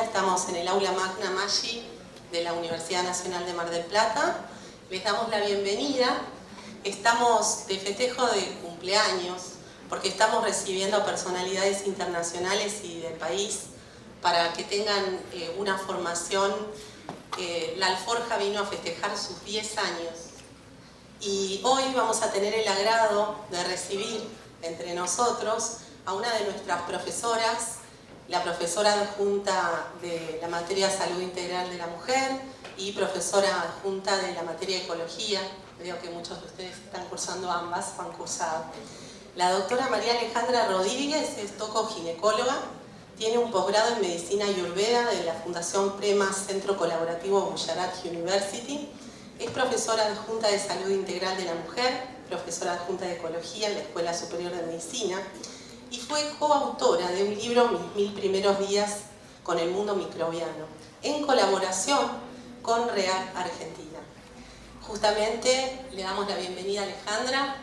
Estamos en el aula Magna Maggi de la Universidad Nacional de Mar del Plata. Les damos la bienvenida. Estamos de festejo de cumpleaños porque estamos recibiendo a personalidades internacionales y del país para que tengan una formación. La Alforja vino a festejar sus 10 años y hoy vamos a tener el agrado de recibir entre nosotros a una de nuestras profesoras, la profesora adjunta de la materia Salud Integral de la Mujer y profesora adjunta de la materia Ecología. Veo que muchos de ustedes están cursando ambas, o han cursado. La doctora María Alejandra Rodríguez es tocoginecóloga, tiene un posgrado en Medicina Ayurveda de la Fundación Prema Centro Colaborativo Gujarat University, es profesora adjunta de Salud Integral de la Mujer, profesora adjunta de Ecología en la Escuela Superior de Medicina, y fue coautora de un libro, Mis 1000 primeros días con el mundo microbiano, en colaboración con Real Argentina. Justamente le damos la bienvenida a Alejandra,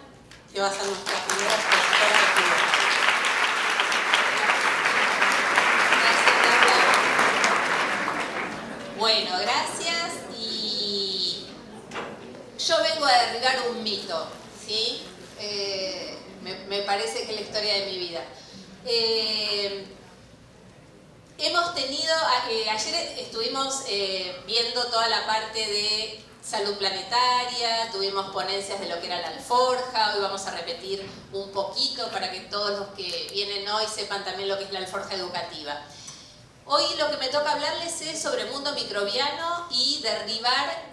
que va a ser nuestra primera profesora de primer. Bueno, gracias. Y yo vengo a derribar un mito, ¿sí? Me parece que es la historia de mi vida. Hemos tenido, ayer estuvimos viendo toda la parte de salud planetaria, tuvimos ponencias de lo que era la alforja, hoy vamos a repetir un poquito para que todos los que vienen hoy sepan también lo que es la alforja educativa. Hoy lo que me toca hablarles es sobre el mundo microbiano y derribar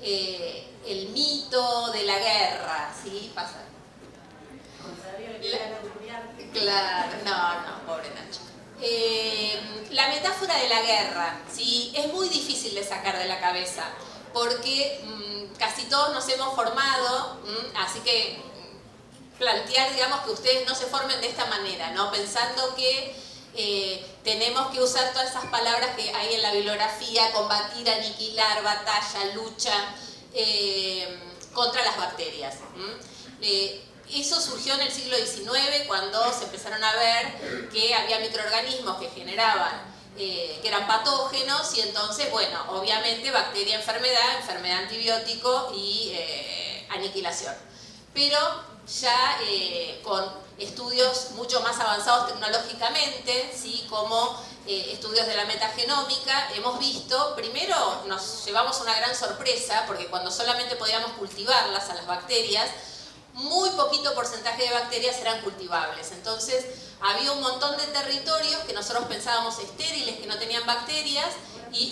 el mito de la guerra, ¿sí? Pasa. Claro, no, pobre Nacho. La metáfora de la guerra, ¿sí? Es muy difícil de sacar de la cabeza porque casi todos nos hemos formado, así que plantear, digamos, que ustedes no se formen de esta manera, ¿no? Pensando que tenemos que usar todas esas palabras que hay en la bibliografía: combatir, aniquilar, batalla, lucha contra las bacterias. Eso surgió en el siglo XIX, cuando se empezaron a ver que había microorganismos que generaban, que eran patógenos, y entonces, bueno, obviamente bacteria, enfermedad antibiótico y aniquilación. Pero ya con estudios mucho más avanzados tecnológicamente, ¿sí? Como estudios de la metagenómica, hemos visto, primero nos llevamos una gran sorpresa, porque cuando solamente podíamos cultivarlas a las bacterias, muy poquito porcentaje de bacterias eran cultivables. Entonces había un montón de territorios que nosotros pensábamos estériles, que no tenían bacterias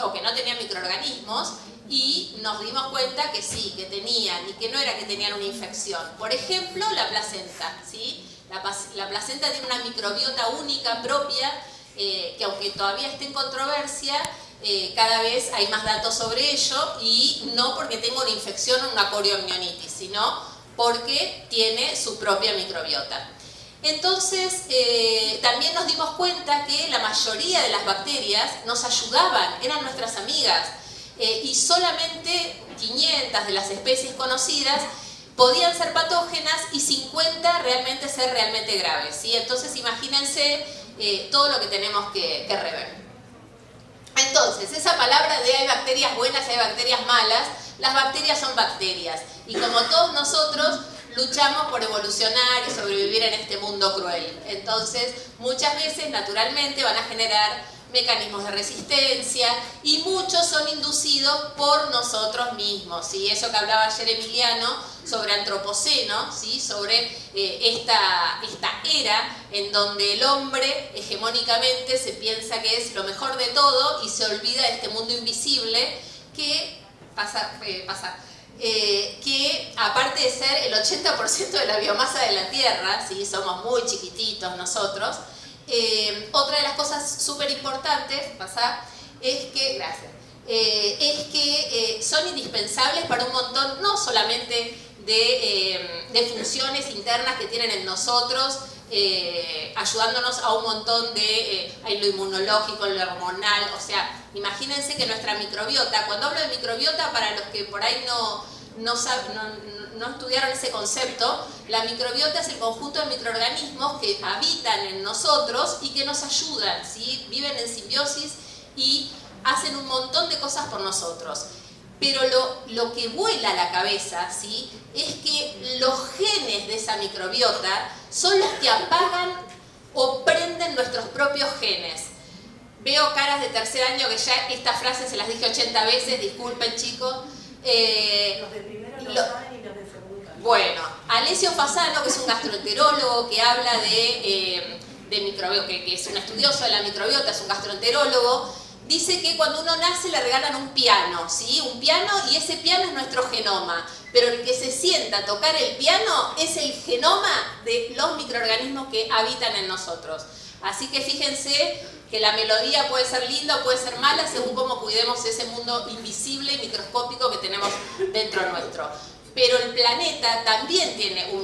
o que no tenían microorganismos, y nos dimos cuenta que sí, que tenían, y que no era que tenían una infección. Por ejemplo, la placenta, ¿sí? La placenta tiene una microbiota única, propia, que aunque todavía esté en controversia, cada vez hay más datos sobre ello, y no porque tenga una infección o una coriomionitis, sino porque tiene su propia microbiota. Entonces, también nos dimos cuenta que la mayoría de las bacterias nos ayudaban, eran nuestras amigas, y solamente 500 de las especies conocidas podían ser patógenas y 50 ser realmente graves, ¿sí? Entonces, imagínense todo lo que tenemos que rever. Entonces, esa palabra de hay bacterias buenas y hay bacterias malas, las bacterias son bacterias, y como todos nosotros luchamos por evolucionar y sobrevivir en este mundo cruel. Entonces, muchas veces, naturalmente, van a generar mecanismos de resistencia, y muchos son inducidos por nosotros mismos, ¿sí? Eso que hablaba ayer Emiliano sobre antropoceno, ¿sí? Sobre esta era en donde el hombre hegemónicamente se piensa que es lo mejor de todo y se olvida de este mundo invisible que que aparte de ser el 80% de la biomasa de la Tierra, ¿sí? Somos muy chiquititos nosotros. Otra de las cosas súper importantes es que son indispensables para un montón, no solamente de funciones internas que tienen en nosotros, ayudándonos a un montón de lo inmunológico, lo hormonal. O sea, imagínense que nuestra microbiota, cuando hablo de microbiota, para los que por ahí no estudiaron ese concepto, la microbiota es el conjunto de microorganismos que habitan en nosotros y que nos ayudan, ¿sí? Viven en simbiosis y hacen un montón de cosas por nosotros. Pero lo que vuela a la cabeza, ¿sí?, es que los genes de esa microbiota son los que apagan o prenden nuestros propios genes. Veo caras de tercer año que ya esta frase se las dije 80 veces, disculpen chicos. Los de primero lo saben y los de segundo. Bueno, Alessio Fasano, que es un gastroenterólogo que habla de microbiota, que es un estudioso de la microbiota, es un gastroenterólogo, dice que cuando uno nace le regalan un piano, ¿sí? Un piano, y ese piano es nuestro genoma. Pero el que se sienta a tocar el piano es el genoma de los microorganismos que habitan en nosotros. Así que fíjense que la melodía puede ser linda o puede ser mala según cómo cuidemos ese mundo invisible y microscópico que tenemos dentro nuestro. Pero el planeta también tiene un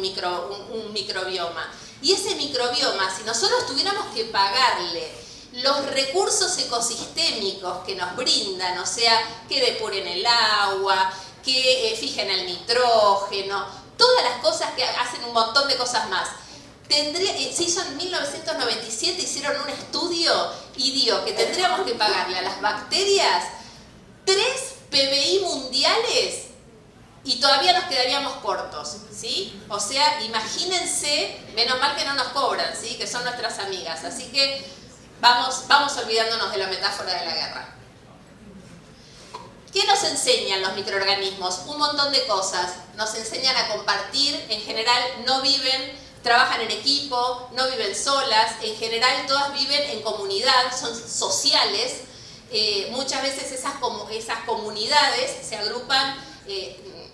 microbioma. Y ese microbioma, si nosotros tuviéramos que pagarle los recursos ecosistémicos que nos brindan, o sea, que depuren el agua, que fijen el nitrógeno, todas las cosas que hacen un montón de cosas más. Se hizo en 1997, hicieron un estudio y dio que tendríamos que pagarle a las bacterias 3 PBI mundiales y todavía nos quedaríamos cortos, ¿sí? O sea, imagínense, menos mal que no nos cobran, ¿sí?, que son nuestras amigas. Así que vamos olvidándonos de la metáfora de la guerra. ¿Qué nos enseñan los microorganismos? Un montón de cosas. Nos enseñan a compartir, en general trabajan en equipo, no viven solas, en general todas viven en comunidad, son sociales. Muchas veces esas comunidades se agrupan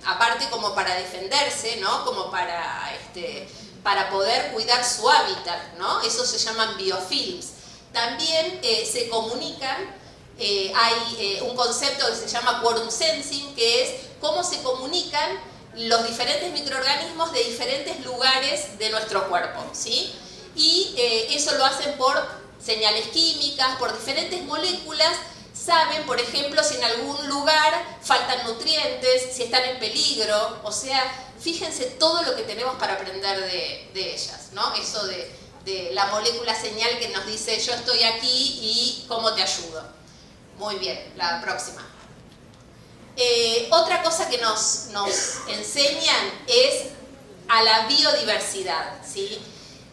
aparte como para defenderse, ¿no?, como para poder cuidar su hábitat, ¿no? Eso se llaman biofilms. También se comunican, hay un concepto que se llama quorum sensing, que es cómo se comunican los diferentes microorganismos de diferentes lugares de nuestro cuerpo, ¿sí? Y eso lo hacen por señales químicas, por diferentes moléculas. Saben, por ejemplo, si en algún lugar faltan nutrientes, si están en peligro. O sea, fíjense todo lo que tenemos para aprender de ellas, ¿no? Eso de la molécula señal que nos dice yo estoy aquí y cómo te ayudo. Muy bien, la próxima. Otra cosa que nos enseñan es a la biodiversidad, ¿sí?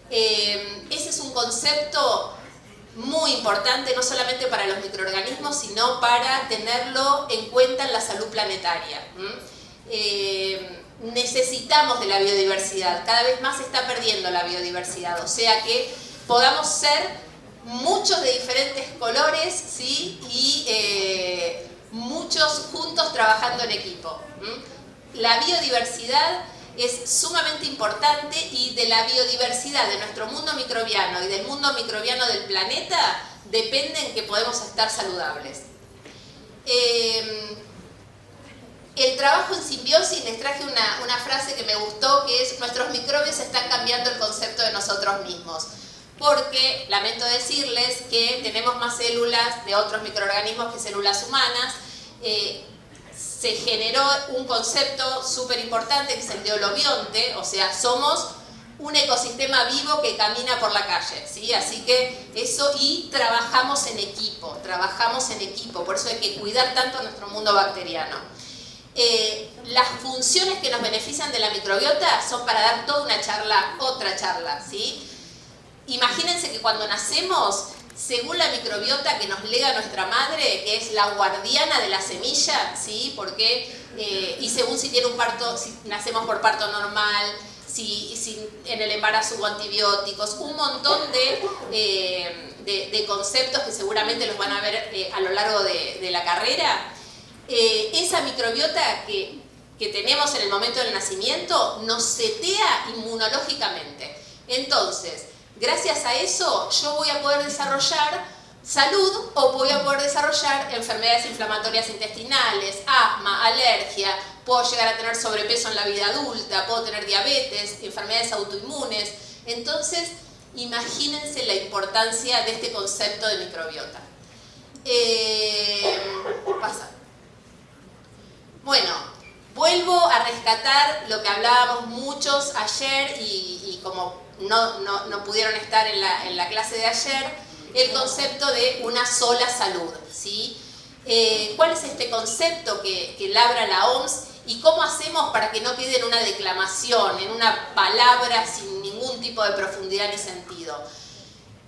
Ese es un concepto muy importante, no solamente para los microorganismos, sino para tenerlo en cuenta en la salud planetaria. Necesitamos de la biodiversidad, cada vez más se está perdiendo la biodiversidad, o sea que podamos ser muchos de diferentes colores, ¿sí?, y muchos juntos trabajando en equipo. La biodiversidad es sumamente importante, y de la biodiversidad de nuestro mundo microbiano y del mundo microbiano del planeta dependen que podemos estar saludables. El trabajo en simbiosis, les traje una frase que me gustó, que es: nuestros microbios están cambiando el concepto de nosotros mismos. Porque, lamento decirles que tenemos más células de otros microorganismos que células humanas. Se generó un concepto súper importante que es el de holobionte, o sea, somos un ecosistema vivo que camina por la calle, ¿sí? Así que eso, y trabajamos en equipo, por eso hay que cuidar tanto nuestro mundo bacteriano. Las funciones que nos benefician de la microbiota son para dar toda una charla, otra charla, ¿sí? Imagínense que cuando nacemos, según la microbiota que nos lega nuestra madre, que es la guardiana de la semilla, ¿sí? Y según si tiene un parto, si nacemos por parto normal, si en el embarazo hubo antibióticos, un montón de conceptos que seguramente los van a ver a lo largo de la carrera. Esa microbiota que tenemos en el momento del nacimiento nos setea inmunológicamente. Entonces, gracias a eso yo voy a poder desarrollar salud o voy a poder desarrollar enfermedades inflamatorias intestinales, asma, alergia, puedo llegar a tener sobrepeso en la vida adulta, puedo tener diabetes, enfermedades autoinmunes. Entonces, imagínense la importancia de este concepto de microbiota. Pasa. Bueno, vuelvo a rescatar lo que hablábamos muchos ayer y como no pudieron estar en la clase de ayer, el concepto de una sola salud, ¿sí? ¿Cuál es este concepto que labra la OMS y cómo hacemos para que no quede en una declamación, en una palabra sin ningún tipo de profundidad ni sentido?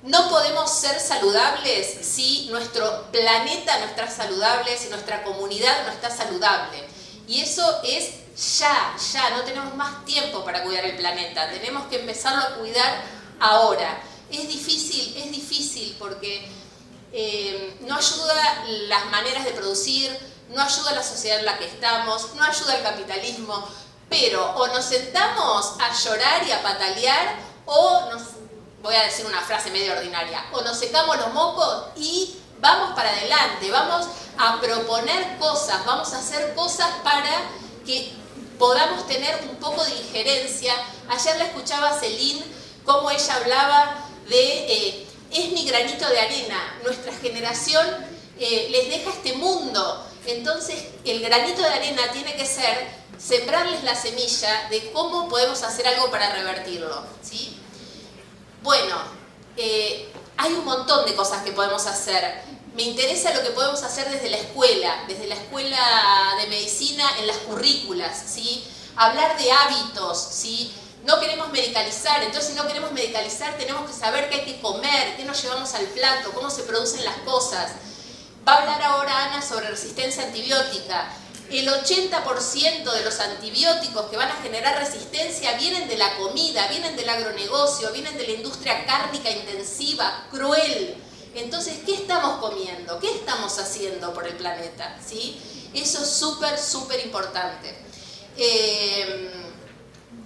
No podemos ser saludables si nuestro planeta no está saludable, si nuestra comunidad no está saludable. Y eso es ya, no tenemos más tiempo para cuidar el planeta, tenemos que empezarlo a cuidar ahora. Es difícil porque no ayuda las maneras de producir, no ayuda la sociedad en la que estamos, no ayuda el capitalismo, pero o nos sentamos a llorar y a patalear o nos, voy a decir una frase medio ordinaria, o nos secamos los mocos y vamos para adelante, vamos a proponer cosas, vamos a hacer cosas para que podamos tener un poco de injerencia. Ayer la escuchaba a Celine, cómo ella hablaba de es mi granito de arena, nuestra generación les deja este mundo, entonces el granito de arena tiene que ser sembrarles la semilla de cómo podemos hacer algo para revertirlo, ¿sí? Bueno, hay un montón de cosas que podemos hacer. Me interesa lo que podemos hacer desde la escuela de medicina en las currículas, ¿sí? Hablar de hábitos, ¿sí? No queremos medicalizar, entonces si no queremos medicalizar tenemos que saber qué hay que comer, qué nos llevamos al plato, cómo se producen las cosas. Va a hablar ahora Ana sobre resistencia antibiótica. El 80% de los antibióticos que van a generar resistencia vienen de la comida, vienen del agronegocio, vienen de la industria cárnica intensiva, cruel. Entonces, ¿qué estamos comiendo? ¿Qué estamos haciendo por el planeta? ¿Sí? Eso es súper importante.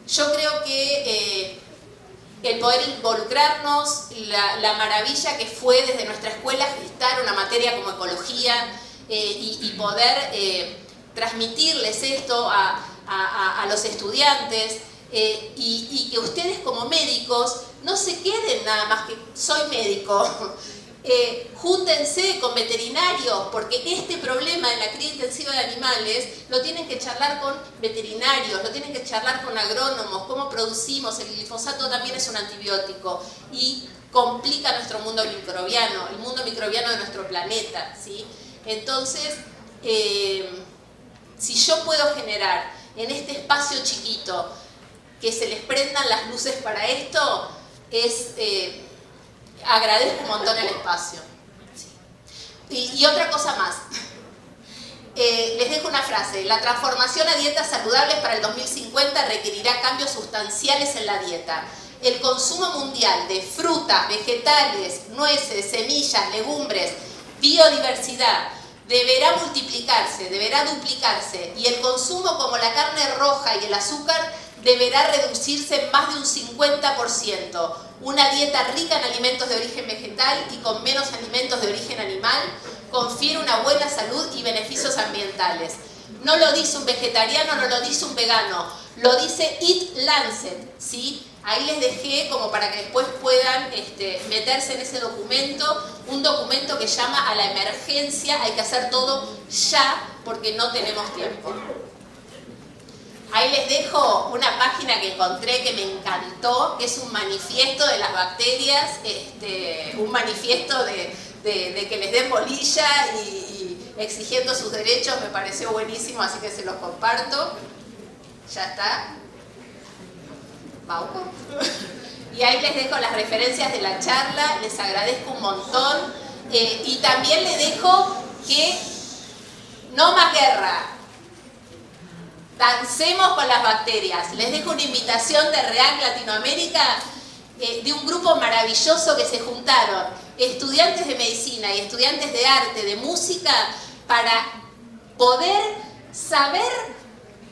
Yo creo que el poder involucrarnos, la maravilla que fue desde nuestra escuela gestar una materia como ecología y poder transmitirles esto a los estudiantes y que ustedes como médicos no se queden nada más que soy médico. Júntense con veterinarios, porque este problema de la cría intensiva de animales lo tienen que charlar con veterinarios, lo tienen que charlar con agrónomos, cómo producimos, el glifosato también es un antibiótico y complica nuestro mundo microbiano, el mundo microbiano de nuestro planeta, ¿sí? Entonces, si yo puedo generar en este espacio chiquito que se les prendan las luces para esto, agradezco un montón el espacio. Sí. Y otra cosa más. Les dejo una frase. La transformación a dietas saludables para el 2050 requerirá cambios sustanciales en la dieta. El consumo mundial de fruta, vegetales, nueces, semillas, legumbres, biodiversidad, deberá multiplicarse, deberá duplicarse y el consumo como la carne roja y el azúcar deberá reducirse en más de un 50%. Una dieta rica en alimentos de origen vegetal y con menos alimentos de origen animal confiere una buena salud y beneficios ambientales. No lo dice un vegetariano, no lo dice un vegano, lo dice Eat Lancet, ¿sí? Ahí les dejé como para que después puedan meterse en ese documento, un documento que llama a la emergencia, hay que hacer todo ya porque no tenemos tiempo. Ahí les dejo una página que encontré que me encantó, que es un manifiesto de las bacterias, un manifiesto de que les den bolilla y exigiendo sus derechos, me pareció buenísimo, así que se los comparto. Ya está. Pauco. Y ahí les dejo las referencias de la charla, les agradezco un montón. Y también les dejo que no más guerra. Dancemos con las bacterias. Les dejo una invitación de REAC Latinoamérica, de un grupo maravilloso que se juntaron, estudiantes de medicina y estudiantes de arte, de música, para poder saber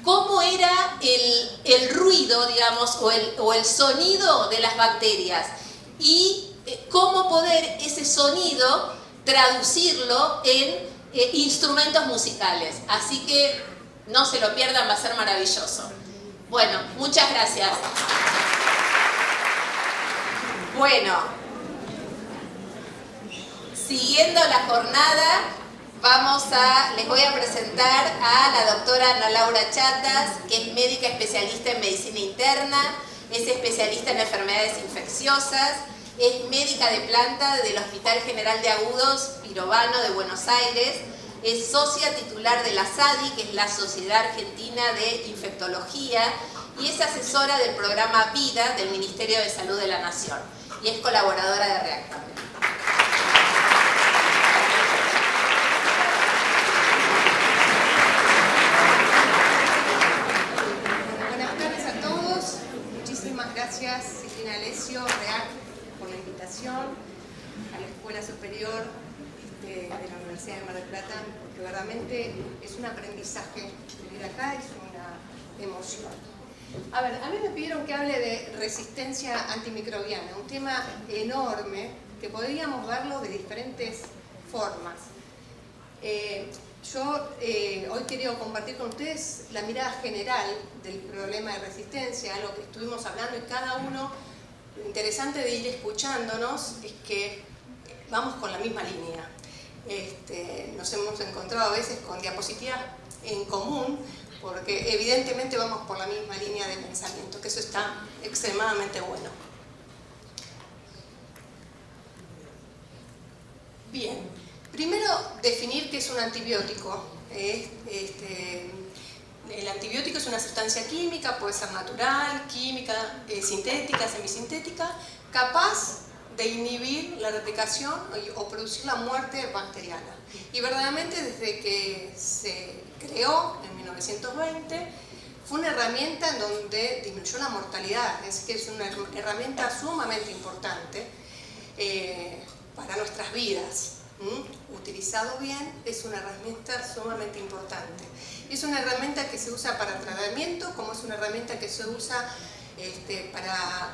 cómo era el ruido, digamos, o el sonido de las bacterias y cómo poder ese sonido traducirlo en instrumentos musicales. Así que no se lo pierdan, va a ser maravilloso. Bueno, muchas gracias. Bueno, siguiendo la jornada, les voy a presentar a la doctora Ana Laura Chatas, que es médica especialista en medicina interna, es especialista en enfermedades infecciosas, Es médica de planta del Hospital General de Agudos Pirovano de Buenos Aires. Es socia titular de la SADI, que es la Sociedad Argentina de Infectología, y es asesora del programa VIDA del Ministerio de Salud de la Nación. Y es colaboradora de Reactable. Buenas tardes a todos. Muchísimas gracias, Cristina Alessio, por la invitación a la Escuela Superior de la Universidad de Mar del Plata, porque verdaderamente es un aprendizaje venir acá, es una emoción. A ver, a mí me pidieron que hable de resistencia antimicrobiana, un tema enorme que podríamos verlo de diferentes formas. Yo hoy quería compartir con ustedes la mirada general del problema de resistencia, algo que estuvimos hablando y cada uno, lo interesante de ir escuchándonos es que vamos con la misma línea. Nos hemos encontrado a veces con diapositivas en común, porque evidentemente vamos por la misma línea de pensamiento, que eso está extremadamente bueno. Bien, primero definir qué es un antibiótico. El antibiótico es una sustancia química, puede ser natural, química, sintética, semisintética, capaz de inhibir la replicación o producir la muerte bacteriana. Y verdaderamente desde que se creó en 1920 fue una herramienta en donde disminuyó la mortalidad, es que es una herramienta sumamente importante para nuestras vidas. Utilizado bien es una herramienta sumamente importante. Es una herramienta que se usa para tratamiento, como es una herramienta que se usa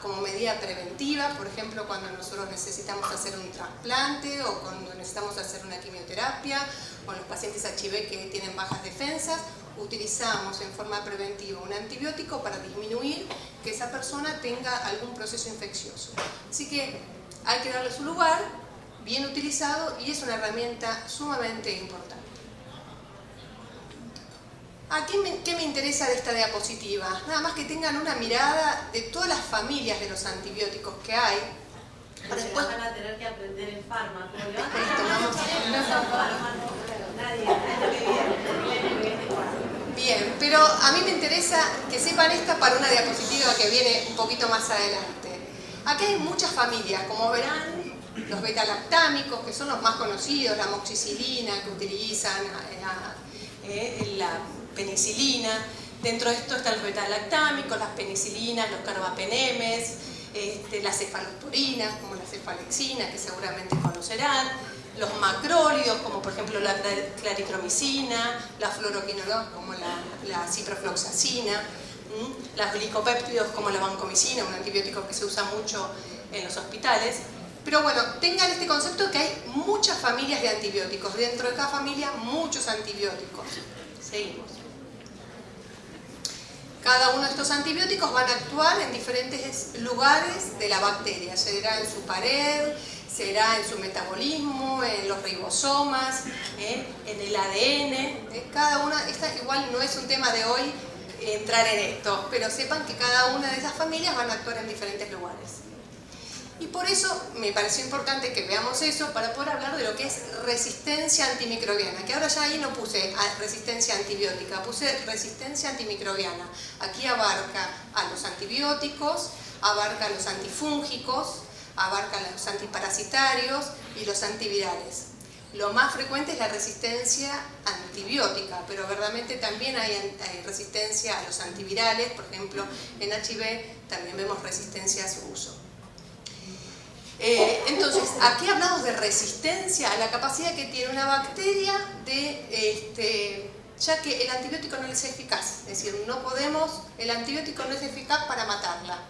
como medida preventiva, por ejemplo, cuando nosotros necesitamos hacer un trasplante o cuando necesitamos hacer una quimioterapia, o los pacientes HIV que tienen bajas defensas, utilizamos en forma preventiva un antibiótico para disminuir que esa persona tenga algún proceso infeccioso. Así que hay que darle su lugar, bien utilizado, y es una herramienta sumamente importante. ¿Qué me interesa de esta diapositiva? Nada más que tengan una mirada de todas las familias de los antibióticos que hay. Para después van a tener que aprender el fármaco. Bien, pero a mí me interesa que sepan esta para una diapositiva que viene un poquito más adelante. Acá hay muchas familias, como verán, los beta-lactámicos, que son los más conocidos, la amoxicilina que utilizan, la penicilina. Dentro de esto están los beta-lactámicos, las penicilinas, los carbapenemes, las cefalosporinas, como la cefalexina, que seguramente conocerán, los macrólidos, como por ejemplo la claritromicina, la fluoroquinolonas, como la ciprofloxacina, los glicopéptidos, como la vancomicina, un antibiótico que se usa mucho en los hospitales. Pero bueno, tengan este concepto que hay muchas familias de antibióticos, dentro de cada familia muchos antibióticos. Seguimos. Cada uno de estos antibióticos van a actuar en diferentes lugares de la bacteria. Será en su pared, será en su metabolismo, en los ribosomas, en el ADN. Cada una, esta igual no es un tema de hoy entrar en esto, pero sepan que cada una de esas familias van a actuar en diferentes lugares. Y por eso me pareció importante que veamos eso para poder hablar de lo que es resistencia antimicrobiana, que ahora ya ahí no puse resistencia antibiótica, puse resistencia antimicrobiana. Aquí abarca a los antibióticos, abarca a los antifúngicos, abarca a los antiparasitarios y los antivirales. Lo más frecuente es la resistencia antibiótica, pero verdaderamente también hay resistencia a los antivirales, por ejemplo en HIV también vemos resistencia a su uso. Entonces, aquí hablamos de resistencia a la capacidad que tiene una bacteria ya que el antibiótico no es eficaz, es decir, el antibiótico no es eficaz para matarla.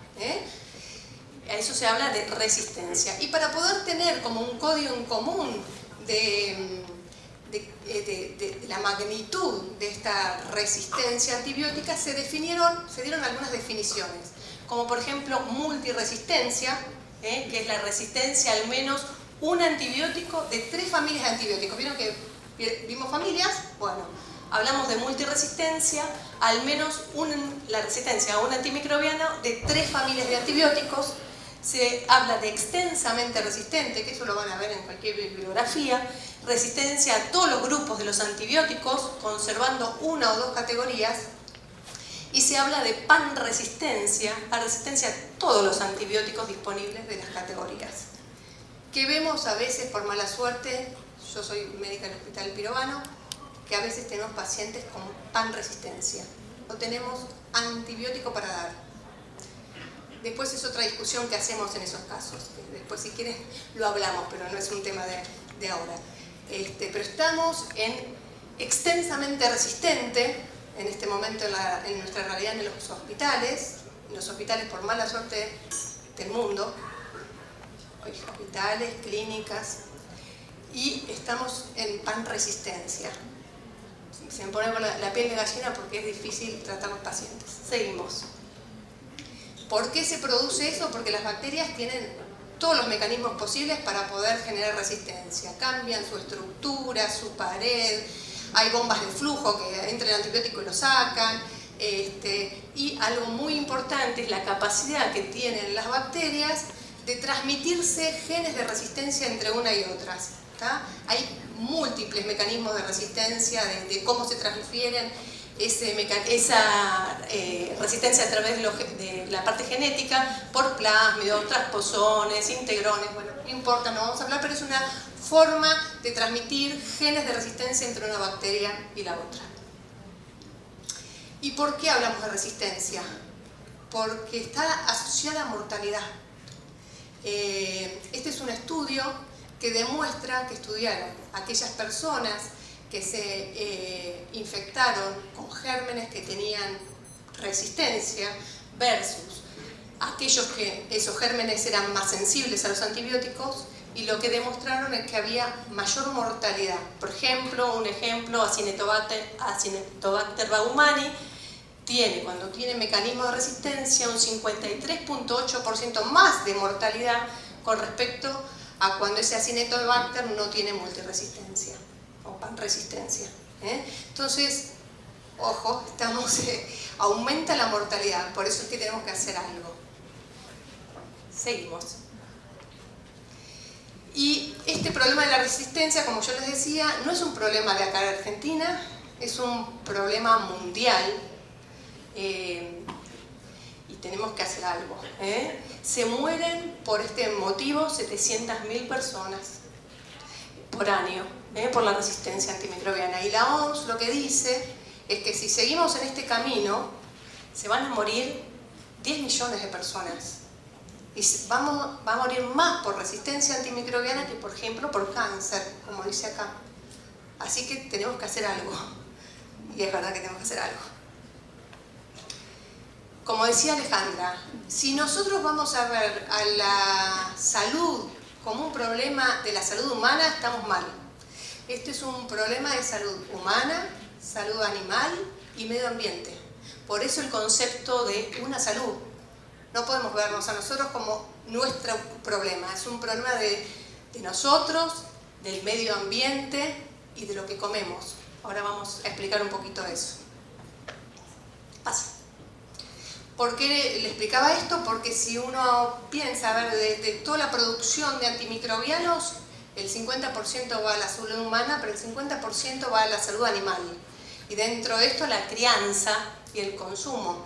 A eso se habla de resistencia. Y para poder tener como un código en común de la magnitud de esta resistencia antibiótica, se dieron algunas definiciones, como por ejemplo multiresistencia, que es la resistencia al menos un antibiótico de 3 familias de antibióticos. ¿Vieron que vimos familias? Bueno, hablamos de multiresistencia, al menos la resistencia a un antimicrobiano de 3 familias de antibióticos. Se habla de extensamente resistente, que eso lo van a ver en cualquier bibliografía, resistencia a todos los grupos de los antibióticos, conservando una o dos categorías, y se habla de panresistencia, a resistencia a todos los antibióticos disponibles de las categorías. Que vemos a veces, por mala suerte, yo soy médica del Hospital Pirovano, que a veces tenemos pacientes con panresistencia, no tenemos antibiótico para dar. Después es otra discusión que hacemos en esos casos. Después, si quieres, lo hablamos, pero no es un tema de ahora. Pero estamos en extensamente resistente, en este momento en nuestra realidad en los hospitales por mala suerte del mundo, hospitales, clínicas, y estamos en panresistencia. Se me pone con la piel de gallina porque es difícil tratar a los pacientes. Seguimos. ¿Por qué se produce eso? Porque las bacterias tienen todos los mecanismos posibles para poder generar resistencia. Cambian su estructura, su pared, hay bombas de flujo que entra el antibiótico y lo sacan. Y algo muy importante es la capacidad que tienen las bacterias de transmitirse genes de resistencia entre una y otras. Hay múltiples mecanismos de resistencia, de cómo se transfieren esa resistencia a través de la parte genética por plásmidos, transposones, integrones, bueno, no importa, no vamos a hablar, pero es una forma de transmitir genes de resistencia entre una bacteria y la otra. ¿Y por qué hablamos de resistencia? Porque está asociada a mortalidad. Este es un estudio que demuestra que estudiaron aquellas personas que se infectaron con gérmenes que tenían resistencia versus aquellos que esos gérmenes eran más sensibles a los antibióticos, y lo que demostraron es que había mayor mortalidad. Por ejemplo, Acinetobacter baumannii cuando tiene mecanismo de resistencia, un 53.8% más de mortalidad con respecto a cuando ese Acinetobacter no tiene multiresistencia o panresistencia. Entonces, ojo, aumenta la mortalidad, por eso es que tenemos que hacer algo. Seguimos. Y este problema de la resistencia, como yo les decía, no es un problema de acá de Argentina, es un problema mundial. Y tenemos que hacer algo. Se mueren por este motivo 700.000 personas por año, por la resistencia antimicrobiana. Y la OMS lo que dice es que si seguimos en este camino, se van a morir 10 millones de personas. Y va a morir más por resistencia antimicrobiana que, por ejemplo, por cáncer, como dice acá. Así que tenemos que hacer algo. Y es verdad que tenemos que hacer algo. Como decía Alejandra, si nosotros vamos a ver a la salud como un problema de la salud humana, estamos mal. Este es un problema de salud humana, salud animal y medio ambiente. Por eso el concepto de una salud. No podemos vernos a nosotros como nuestro problema. Es un problema de nosotros, del medio ambiente y de lo que comemos. Ahora vamos a explicar un poquito eso. Pasa. ¿Por qué le explicaba esto? Porque si uno piensa, a ver, de toda la producción de antimicrobianos, el 50% va a la salud humana, pero el 50% va a la salud animal. Y dentro de esto la crianza y el consumo.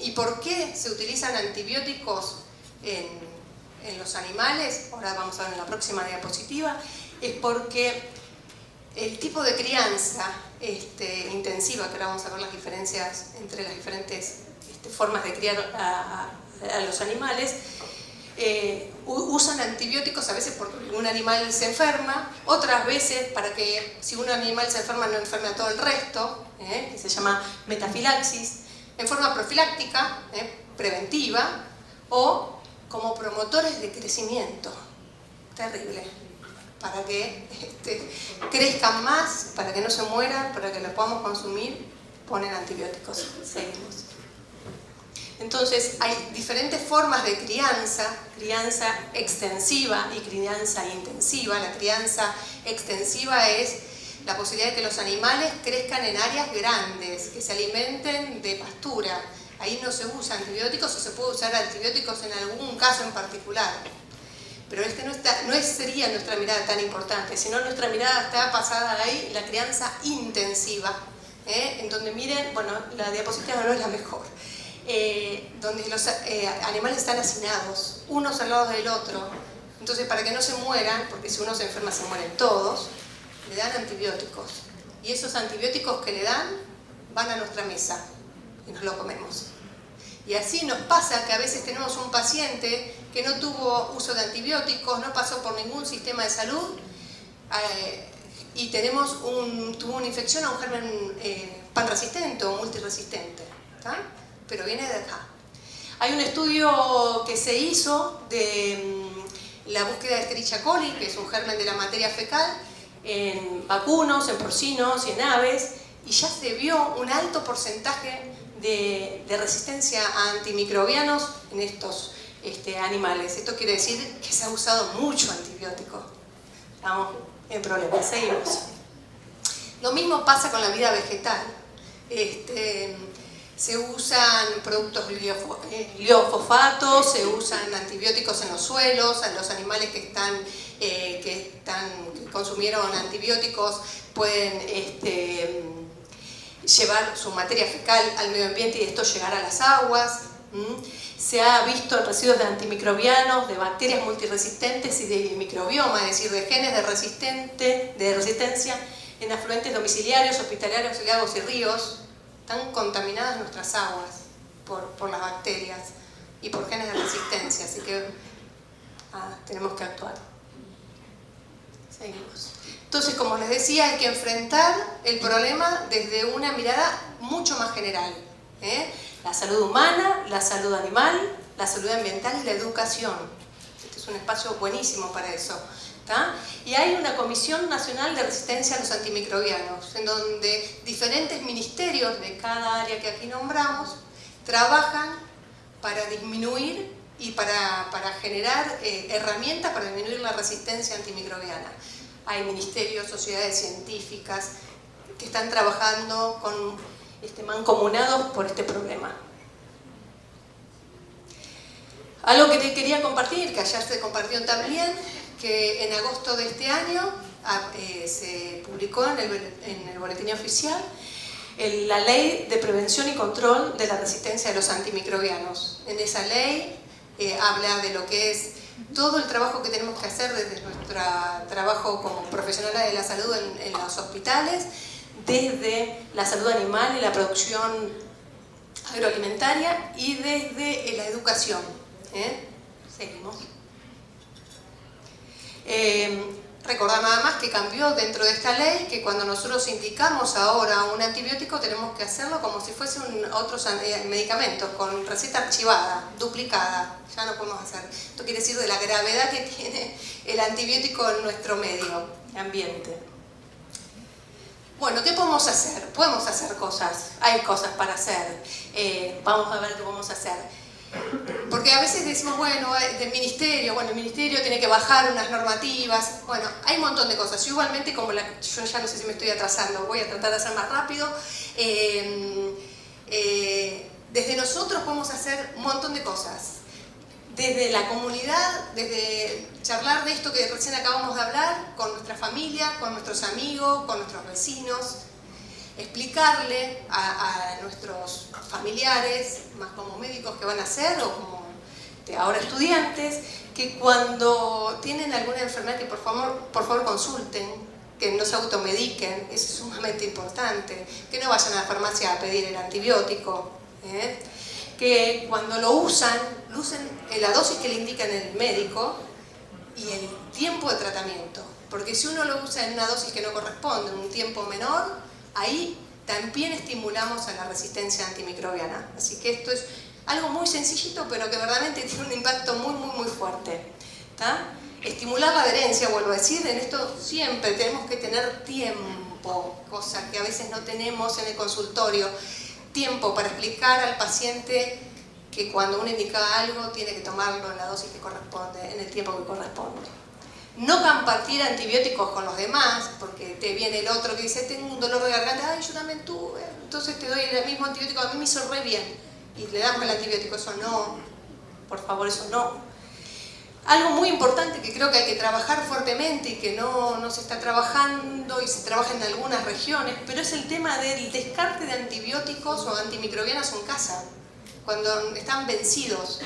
¿Y por qué se utilizan antibióticos en los animales? Ahora vamos a ver en la próxima diapositiva. Es porque el tipo de crianza intensiva, que ahora vamos a ver las diferencias entre las diferentes formas de criar a los animales, usan antibióticos a veces porque un animal se enferma, otras veces para que si un animal se enferma no enferme a todo el resto, que se llama metafilaxis, en forma profiláctica, preventiva, o como promotores de crecimiento. Terrible. Para que crezcan más, para que no se mueran, para que los podamos consumir, ponen antibióticos. Seguimos. Entonces, hay diferentes formas de crianza extensiva y crianza intensiva. La crianza extensiva es la posibilidad de que los animales crezcan en áreas grandes, que se alimenten de pastura, ahí no se usa antibióticos o se puede usar antibióticos en algún caso en particular. Pero no sería nuestra mirada tan importante, sino nuestra mirada está basada ahí en la crianza intensiva, en donde miren, bueno, la diapositiva no es la mejor, donde los animales están hacinados, unos al lado del otro. Entonces, para que no se mueran, porque si uno se enferma se mueren todos, le dan antibióticos. Y esos antibióticos que le dan van a nuestra mesa y nos lo comemos. Y así nos pasa que a veces tenemos un paciente que no tuvo uso de antibióticos, no pasó por ningún sistema de salud y tuvo una infección a un germen panresistente o multiresistente, ¿tá? Pero viene de acá. Hay un estudio que se hizo de la búsqueda de Escherichia coli, que es un germen de la materia fecal, en vacunos, en porcinos y en aves, y ya se vio un alto porcentaje de resistencia a antimicrobianos en estos animales. Esto quiere decir que se ha usado mucho antibiótico. Estamos en problemas, seguimos. Lo mismo pasa con la vida vegetal. Se usan productos liofosfatos, se usan antibióticos en los suelos, a los animales que consumieron antibióticos pueden llevar su materia fecal al medio ambiente y esto llegar a las aguas. Se ha visto residuos de antimicrobianos, de bacterias multiresistentes y de microbioma, es decir, de genes de resistencia en afluentes domiciliarios, hospitalarios, lagos y ríos. Están contaminadas nuestras aguas por las bacterias y por genes de resistencia, así que tenemos que actuar. Seguimos. Entonces, como les decía, hay que enfrentar el problema desde una mirada mucho más general. La salud humana, la salud animal, la salud ambiental y la educación. Este es un espacio buenísimo para eso. ¿Tá? Y hay una Comisión Nacional de Resistencia a los Antimicrobianos, en donde diferentes ministerios de cada área que aquí nombramos trabajan para disminuir y para generar herramientas para disminuir la resistencia antimicrobiana. Hay ministerios, sociedades científicas que están trabajando mancomunados por este problema. Algo que te quería compartir, que ayer se compartió también, que en agosto de este año se publicó en el boletín oficial la Ley de Prevención y Control de la Resistencia a los Antimicrobianos. En esa ley habla de lo que es todo el trabajo que tenemos que hacer desde nuestro trabajo como profesionales de la salud en los hospitales, desde la salud animal y la producción agroalimentaria y desde la educación. Seguimos. Recordar nada más que cambió dentro de esta ley que cuando nosotros indicamos ahora un antibiótico tenemos que hacerlo como si fuese otro medicamento, con receta archivada, duplicada, ya no podemos hacer. Esto quiere decir de la gravedad que tiene el antibiótico en nuestro medio ambiente. Bueno, ¿qué podemos hacer? Podemos hacer cosas, hay cosas para hacer, vamos a ver qué podemos hacer. Porque a veces decimos, bueno, el ministerio tiene que bajar unas normativas, bueno, hay un montón de cosas. Yo igualmente, yo ya no sé si me estoy atrasando, voy a tratar de hacer más rápido. Desde nosotros podemos hacer un montón de cosas. Desde la comunidad, desde charlar de esto que recién acabamos de hablar, con nuestra familia, con nuestros amigos, con nuestros vecinos, explicarle a nuestros familiares, más como médicos que van a ser o como ahora estudiantes, que cuando tienen alguna enfermedad que por favor consulten, que no se automediquen, eso es sumamente importante, que no vayan a la farmacia a pedir el antibiótico, que cuando lo usen la dosis que le indica el médico y el tiempo de tratamiento, porque si uno lo usa en una dosis que no corresponde, en un tiempo menor, ahí también estimulamos a la resistencia antimicrobiana. Así que esto es algo muy sencillito, pero que verdaderamente tiene un impacto muy, muy, muy fuerte. ¿Tá? Estimular la adherencia, vuelvo a decir, en esto siempre tenemos que tener tiempo, cosa que a veces no tenemos en el consultorio. Tiempo para explicar al paciente que cuando uno indica algo tiene que tomarlo en la dosis que corresponde, en el tiempo que corresponde. No compartir antibióticos con los demás, porque te viene el otro que dice, tengo un dolor de garganta, ay, yo también tuve, entonces te doy el mismo antibiótico, a mí me hizo re bien. y le damos el antibiótico, eso no, por favor, eso no. Algo muy importante que creo que hay que trabajar fuertemente y que no se está trabajando y se trabaja en algunas regiones, pero es el tema del descarte de antibióticos o antimicrobianos en casa. Cuando están vencidos,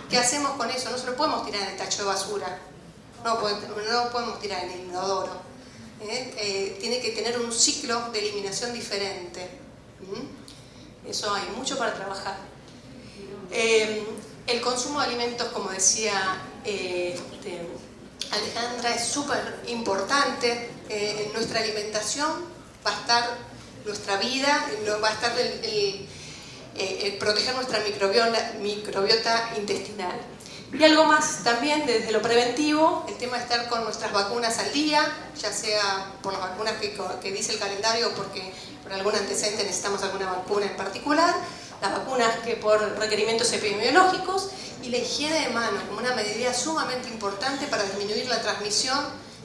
¿qué hacemos con eso? No se lo podemos tirar en el tacho de basura, no lo podemos tirar en el inodoro. Tiene que tener un ciclo de eliminación diferente. Eso hay mucho para trabajar. El consumo de alimentos, como decía Alejandra, es súper importante. En nuestra alimentación va a estar nuestra vida, va a estar el proteger nuestra microbiota intestinal. Y algo más también desde lo preventivo, el tema de estar con nuestras vacunas al día, ya sea por las vacunas que dice el calendario o porque por algún antecedente necesitamos alguna vacuna en particular, las vacunas que por requerimientos epidemiológicos, y la higiene de manos como una medida sumamente importante para disminuir la transmisión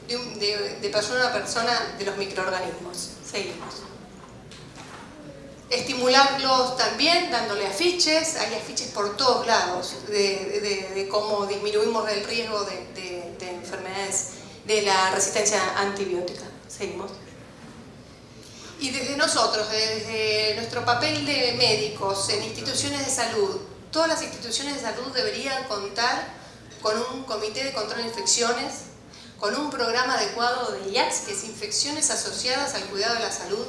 de persona a persona de los microorganismos. Seguimos. Estimularlos también dándole afiches, hay afiches por todos lados de cómo disminuimos el riesgo de enfermedades, de la resistencia antibiótica. Seguimos. Y desde nosotros, desde nuestro papel de médicos en instituciones de salud, todas las instituciones de salud deberían contar con un comité de control de infecciones, con un programa adecuado de IACS, que es infecciones asociadas al cuidado de la salud.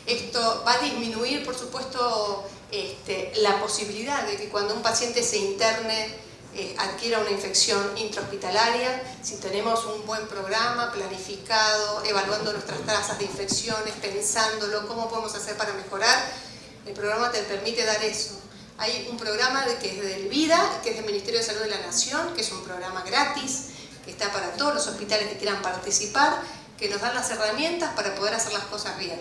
Esto va a disminuir, por supuesto, la posibilidad de que cuando un paciente se interne adquiera una infección intrahospitalaria. Si tenemos un buen programa planificado, evaluando nuestras tasas de infecciones, pensándolo, cómo podemos hacer para mejorar, el programa te permite dar eso. Hay un programa que es del VIDA, que es del Ministerio de Salud de la Nación, que es un programa gratis, que está para todos los hospitales que quieran participar, que nos dan las herramientas para poder hacer las cosas bien.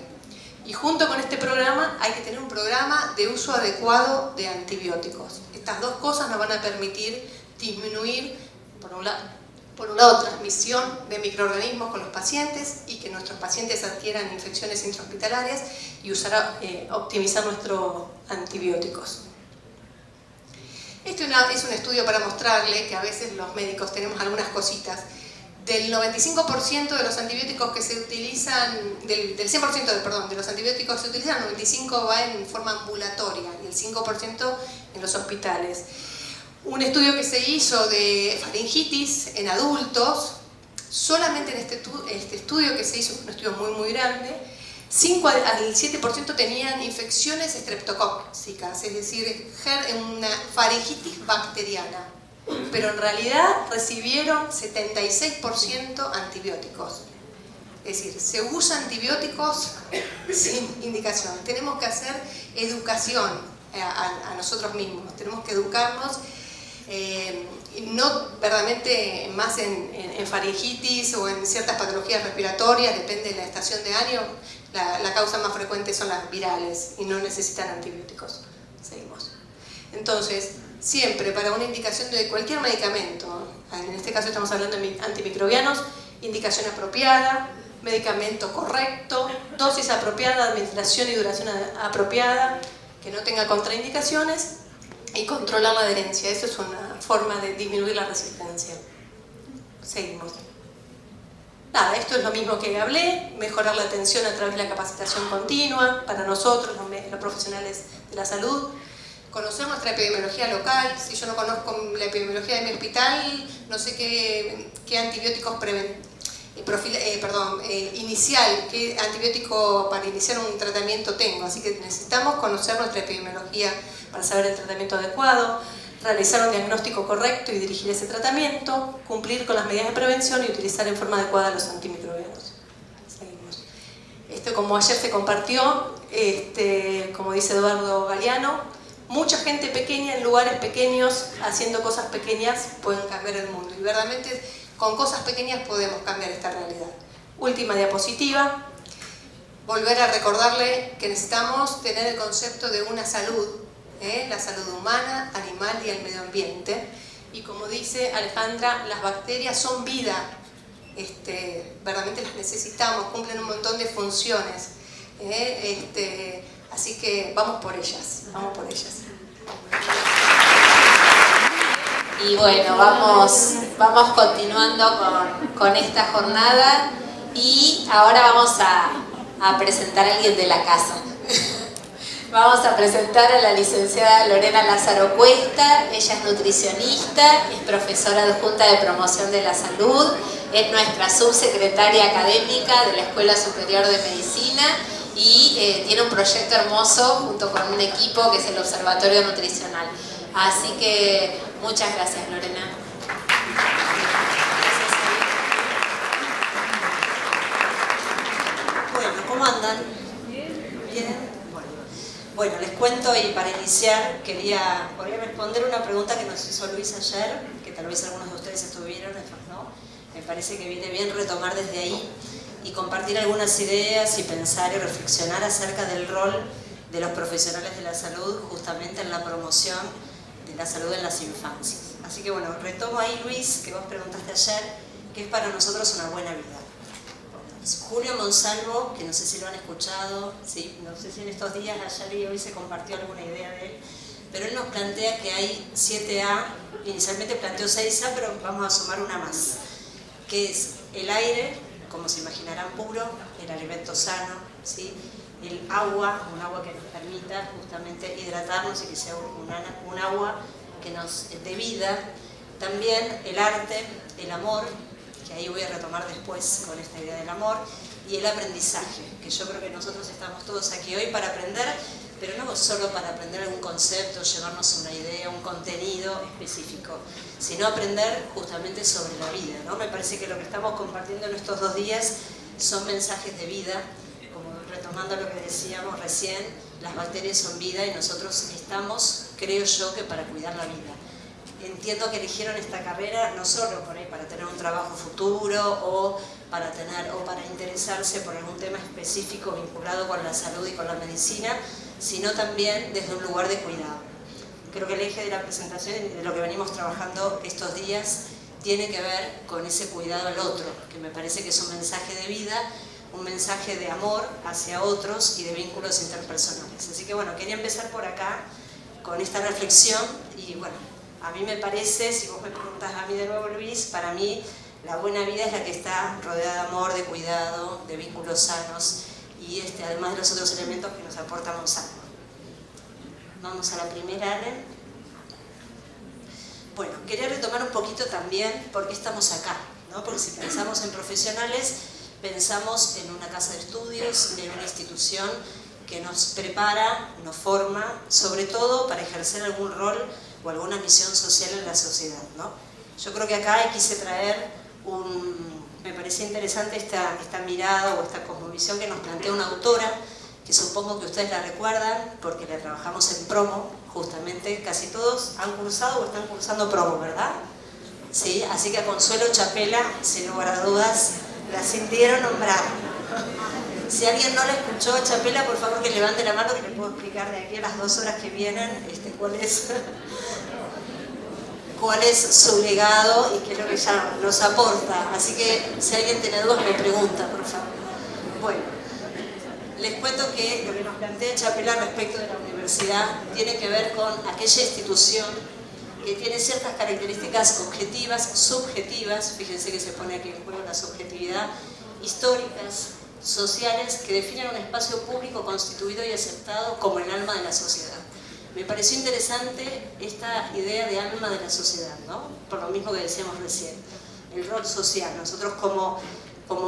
Y junto con este programa hay que tener un programa de uso adecuado de antibióticos. Estas dos cosas nos van a permitir disminuir, por un lado, transmisión de microorganismos con los pacientes y que nuestros pacientes adquieran infecciones intrahospitalarias y optimizar nuestros antibióticos. Este es un estudio para mostrarle que a veces los médicos tenemos algunas cositas. Del 95% de los antibióticos que se utilizan, del 100% de los antibióticos que se utilizan, el 95% va en forma ambulatoria y el 5% en los hospitales. Un estudio que se hizo de faringitis en adultos, solamente en este estudio que se hizo, un estudio muy grande, 5 al 7% tenían infecciones estreptocócicas, es decir, una faringitis bacteriana. Pero en realidad recibieron 76% antibióticos. Es decir, se usan antibióticos sin indicación. Tenemos que hacer educación a nosotros mismos, tenemos que educarnos, no verdaderamente más en faringitis o en ciertas patologías respiratorias, depende de la estación de año, la causa más frecuente son las virales y no necesitan antibióticos. Seguimos. Entonces, siempre para una indicación de cualquier medicamento, en este caso estamos hablando de antimicrobianos, indicación apropiada, medicamento correcto, dosis apropiada, administración y duración apropiada, que no tenga contraindicaciones y controlar la adherencia. Eso es una forma de disminuir la resistencia. Seguimos. Nada, esto es lo mismo que hablé, mejorar la atención a través de la capacitación continua para nosotros, los profesionales de la salud. Conocer nuestra epidemiología local. Si yo no conozco la epidemiología de mi hospital, no sé qué antibióticos inicial, qué antibiótico para iniciar un tratamiento tengo. Así que necesitamos conocer nuestra epidemiología para saber el tratamiento adecuado, realizar un diagnóstico correcto y dirigir ese tratamiento, cumplir con las medidas de prevención y utilizar en forma adecuada los antimicrobianos. Seguimos. Esto, como ayer se compartió, como dice Eduardo Galeano, mucha gente pequeña en lugares pequeños, haciendo cosas pequeñas, pueden cambiar el mundo. Y verdaderamente con cosas pequeñas podemos cambiar esta realidad. Última diapositiva. Volver a recordarle que necesitamos tener el concepto de una salud, la salud humana, animal y el medio ambiente. Y como dice Alejandra, las bacterias son vida. Verdaderamente las necesitamos, cumplen un montón de funciones. Así que vamos por ellas, vamos por ellas. Y bueno, vamos continuando con esta jornada y ahora vamos a presentar a alguien de la casa. Vamos a presentar a la licenciada Lorena Lázaro Cuesta. Ella es nutricionista, es profesora adjunta de promoción de la salud, es nuestra subsecretaria académica de la Escuela Superior de Medicina y tiene un proyecto hermoso junto con un equipo que es el Observatorio Nutricional. Así que muchas gracias, Lorena. Bueno, ¿cómo andan? ¿Bien? Bueno, les cuento y para iniciar podría responder una pregunta que nos hizo Luis ayer, que tal vez algunos de ustedes estuvieron, otros no. Me parece que viene bien retomar desde ahí y compartir algunas ideas y pensar y reflexionar acerca del rol de los profesionales de la salud justamente en la promoción de la salud en las infancias. Así que bueno, retomo ahí, Luis, que vos preguntaste ayer, ¿qué es para nosotros una buena vida? Julio Monsalvo, que no sé si lo han escuchado, ¿sí? No sé si en estos días, ayer y hoy se compartió alguna idea de él, pero él nos plantea que hay 7A, inicialmente planteó 6A, pero vamos a sumar una más, que es el aire, como se imaginarán, puro, el alimento sano, ¿sí? El agua, un agua que nos permita justamente hidratarnos y que sea un agua que nos dé vida, también el arte, el amor, que ahí voy a retomar después con esta idea del amor, y el aprendizaje, que yo creo que nosotros estamos todos aquí hoy para aprender, pero no solo para aprender algún concepto, llevarnos una idea, un contenido específico, sino aprender justamente sobre la vida, ¿no? Me parece que lo que estamos compartiendo en estos 2 días son mensajes de vida, como retomando lo que decíamos recién, las bacterias son vida y nosotros estamos, creo yo, que para cuidar la vida. Entiendo que eligieron esta carrera no solo por ahí para tener un trabajo futuro o para interesarse por algún tema específico vinculado con la salud y con la medicina, sino también desde un lugar de cuidado. Creo que el eje de la presentación y de lo que venimos trabajando estos días tiene que ver con ese cuidado al otro, que me parece que es un mensaje de vida, un mensaje de amor hacia otros y de vínculos interpersonales. Así que bueno, quería empezar por acá con esta reflexión y bueno, a mí me parece, si vos me preguntas a mí de nuevo, Luis, para mí la buena vida es la que está rodeada de amor, de cuidado, de vínculos sanos y además de los otros elementos que nos aporta Monsalvo. Vamos a la primera, Allen. Bueno, quería retomar un poquito también por qué estamos acá, ¿no? Porque si pensamos en profesionales, pensamos en una casa de estudios, en una institución que nos prepara, nos forma, sobre todo para ejercer algún rol o alguna misión social en la sociedad, ¿no? Yo creo que acá quise traer me parecía interesante esta mirada o esta cosmovisión que nos plantea una autora, que supongo que ustedes la recuerdan, porque la trabajamos en promo, justamente, casi todos han cursado o están cursando promo, ¿verdad? Sí, así que a Consuelo Chapela, sin lugar a dudas, la sintieron nombrar. Si alguien no la escuchó a Chapela, por favor que levante la mano, que le puedo explicar de aquí a las 2 horas que vienen cuál es su legado y qué es lo que ella nos aporta. Así que si alguien tiene dudas me pregunta, por favor. Bueno, les cuento que lo que nos plantea Chapela respecto de la universidad tiene que ver con aquella institución que tiene ciertas características objetivas, subjetivas, fíjense que se pone aquí en juego la subjetividad, históricas, sociales, que definen un espacio público constituido y aceptado como el alma de la sociedad. Me pareció interesante esta idea de alma de la sociedad, ¿no? Por lo mismo que decíamos recién, el rol social. Nosotros como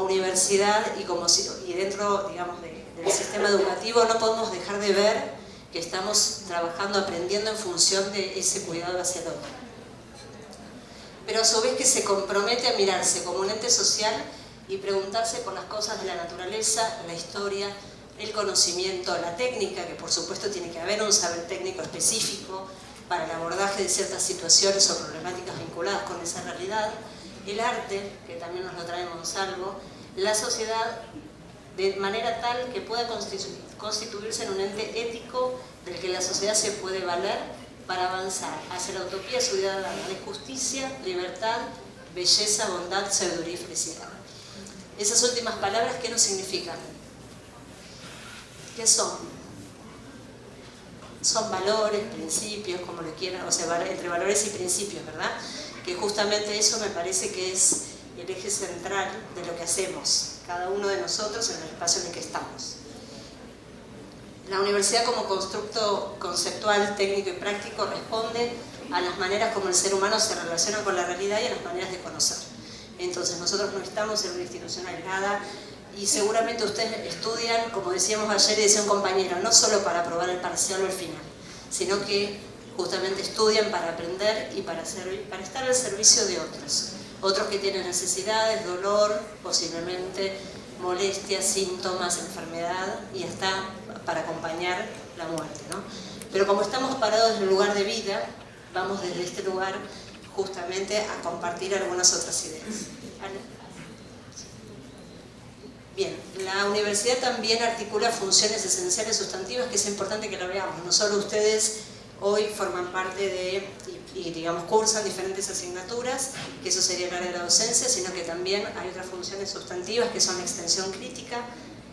universidad y dentro, digamos, del sistema educativo no podemos dejar de ver que estamos trabajando, aprendiendo en función de ese cuidado hacia el otro. Pero a su vez que se compromete a mirarse como un ente social y preguntarse por las cosas de la naturaleza, la historia, el conocimiento, la técnica, que por supuesto tiene que haber un saber técnico específico para el abordaje de ciertas situaciones o problemáticas vinculadas con esa realidad, el arte, que también nos lo trae Monsalvo, la sociedad, de manera tal que pueda constituirse en un ente ético del que la sociedad se puede valer para avanzar hacia la utopía ciudadana de justicia, libertad, belleza, bondad, sabiduría y felicidad. Esas últimas palabras, ¿qué nos significan? ¿Qué son? son valores, principios, como le quieran, o sea, entre valores y principios, ¿verdad? Que justamente eso me parece que es el eje central de lo que hacemos, cada uno de nosotros en el espacio en el que estamos. La universidad como constructo conceptual, técnico y práctico responde a las maneras como el ser humano se relaciona con la realidad y a las maneras de conocer. Entonces nosotros no estamos en una institución aislada y seguramente ustedes estudian, como decíamos ayer y decía un compañero, no solo para aprobar el parcial o el final, sino que justamente estudian para aprender y para estar al servicio de otros. Otros que tienen necesidades, dolor, posiblemente molestias, síntomas, enfermedad y hasta para acompañar la muerte, ¿no? Pero como estamos parados en el lugar de vida, vamos desde este lugar justamente a compartir algunas otras ideas. Bien, la universidad también articula funciones esenciales sustantivas que es importante que lo veamos. No solo ustedes hoy forman parte de, y digamos cursan diferentes asignaturas, que eso sería el área de la docencia, sino que también hay otras funciones sustantivas que son la extensión crítica,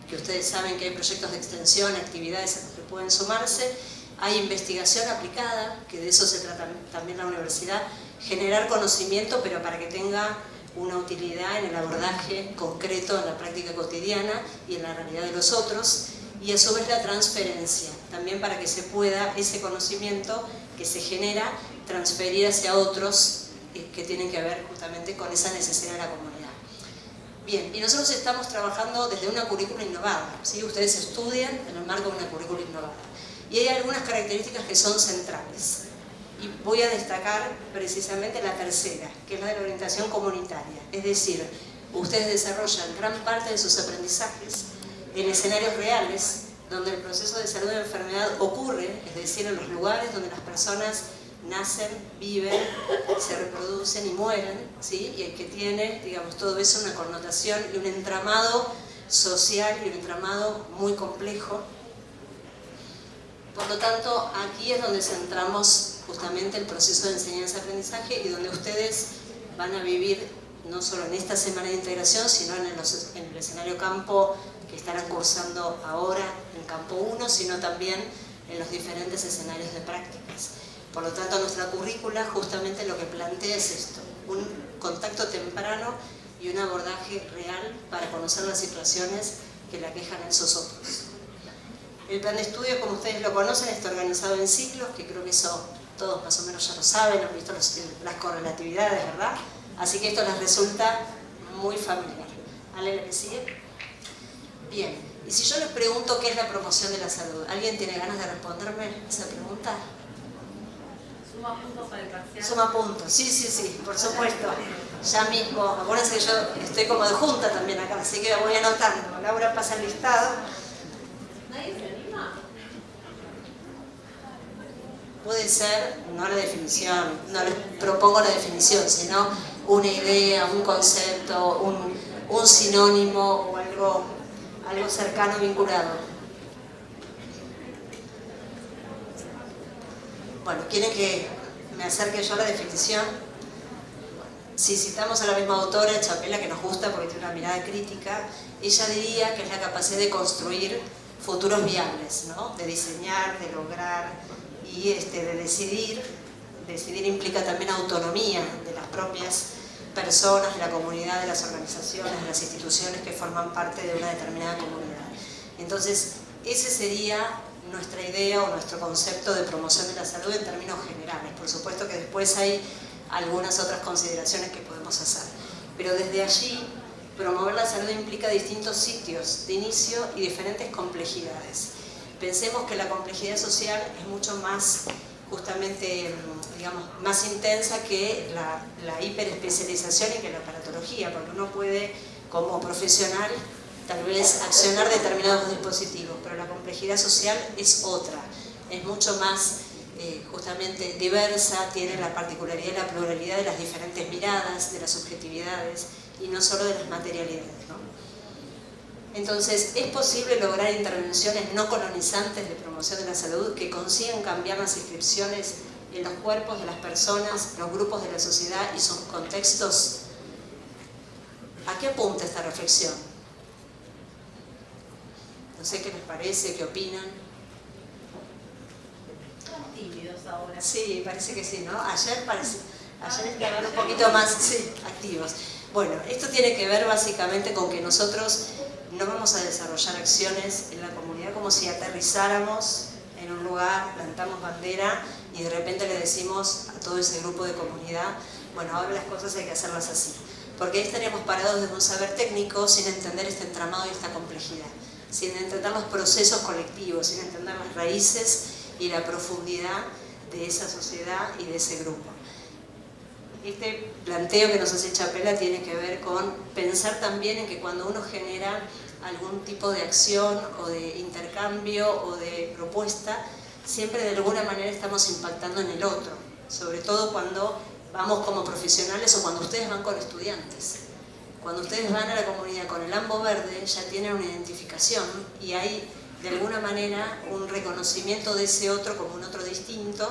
que ustedes saben que hay proyectos de extensión, actividades a los que pueden sumarse, hay investigación aplicada, que de eso se trata también la universidad, generar conocimiento pero para que tenga una utilidad en el abordaje concreto, en la práctica cotidiana y en la realidad de los otros, y a su vez la transferencia, también para que se pueda ese conocimiento que se genera transferir hacia otros que tienen que ver justamente con esa necesidad de la comunidad. Bien, y nosotros estamos trabajando desde una currícula innovada, ¿sí? Ustedes estudian en el marco de una currícula innovada. Y hay algunas características que son centrales. Y voy a destacar precisamente la tercera, que es la de la orientación comunitaria. Es decir, ustedes desarrollan gran parte de sus aprendizajes en escenarios reales, donde el proceso de salud y enfermedad ocurre, es decir, en los lugares donde las personas nacen, viven, se reproducen y mueren, ¿sí? Y el que tiene, digamos, todo eso una connotación y un entramado social y un entramado muy complejo. Por lo tanto, aquí es donde centramos justamente el proceso de enseñanza-aprendizaje y donde ustedes van a vivir no solo en esta semana de integración, sino en el escenario campo que estarán cursando ahora en campo 1, sino también en los diferentes escenarios de prácticas. Por lo tanto, nuestra currícula justamente lo que plantea es esto, un contacto temprano y un abordaje real para conocer las situaciones que le aquejan a esos otros. El plan de estudio, como ustedes lo conocen, está organizado en ciclos, que creo que eso todos más o menos ya lo saben, han visto las correlatividades, ¿verdad? Así que esto les resulta muy familiar. ¿Ale, la que sigue? Bien, y si yo les pregunto qué es la promoción de la salud, ¿alguien tiene ganas de responderme esa pregunta? Suma puntos para el parcial. Suma puntos, sí, por supuesto. Ya mismo, acuérdense que yo estoy como de junta también acá, así que voy anotando. Laura pasa el listado. ¿Nadie se anima? Puede ser, no la definición, no les propongo la definición, sino una idea, un concepto, un sinónimo o algo cercano vinculado. Bueno, ¿quieren que me acerque yo a la definición? Si citamos a la misma autora, Chapela, que nos gusta porque tiene una mirada crítica, ella diría que es la capacidad de construir futuros viables, ¿no? De diseñar, de lograr y de decidir. Decidir implica también autonomía de las propias personas, de la comunidad, de las organizaciones, de las instituciones que forman parte de una determinada comunidad. Entonces, ese sería nuestra idea o nuestro concepto de promoción de la salud en términos generales. Por supuesto que después hay algunas otras consideraciones que podemos hacer. Pero desde allí, promover la salud implica distintos sitios de inicio y diferentes complejidades. Pensemos que la complejidad social es mucho más, justamente, digamos, más intensa que la hiperespecialización y que la aparatología, porque uno puede, como profesional, tal vez accionar determinados dispositivos, pero la complejidad social es otra, es mucho más justamente diversa, tiene la particularidad y la pluralidad de las diferentes miradas, de las subjetividades y no solo de las materialidades, ¿no? Entonces, es posible lograr intervenciones no colonizantes de promoción de la salud que consigan cambiar las inscripciones en los cuerpos de las personas, los grupos de la sociedad y sus contextos. ¿A qué apunta esta reflexión? No sé qué les parece, qué opinan. ahora. Sí, parece que sí, ¿no? Ayer estaban un poquito más activos. Bueno, esto tiene que ver básicamente con que nosotros no vamos a desarrollar acciones en la comunidad como si aterrizáramos en un lugar, plantamos bandera y de repente le decimos a todo ese grupo de comunidad, bueno, ahora las cosas hay que hacerlas así. Porque ahí estaríamos parados desde un saber técnico sin entender este entramado y esta complejidad, sin entender los procesos colectivos, sin entender las raíces y la profundidad de esa sociedad y de ese grupo. Este planteo que nos hace Chapela tiene que ver con pensar también en que cuando uno genera algún tipo de acción o de intercambio o de propuesta, siempre de alguna manera estamos impactando en el otro, sobre todo cuando vamos como profesionales o cuando ustedes van con estudiantes. Cuando ustedes van a la comunidad con el ambo verde ya tienen una identificación y hay de alguna manera un reconocimiento de ese otro como un otro distinto,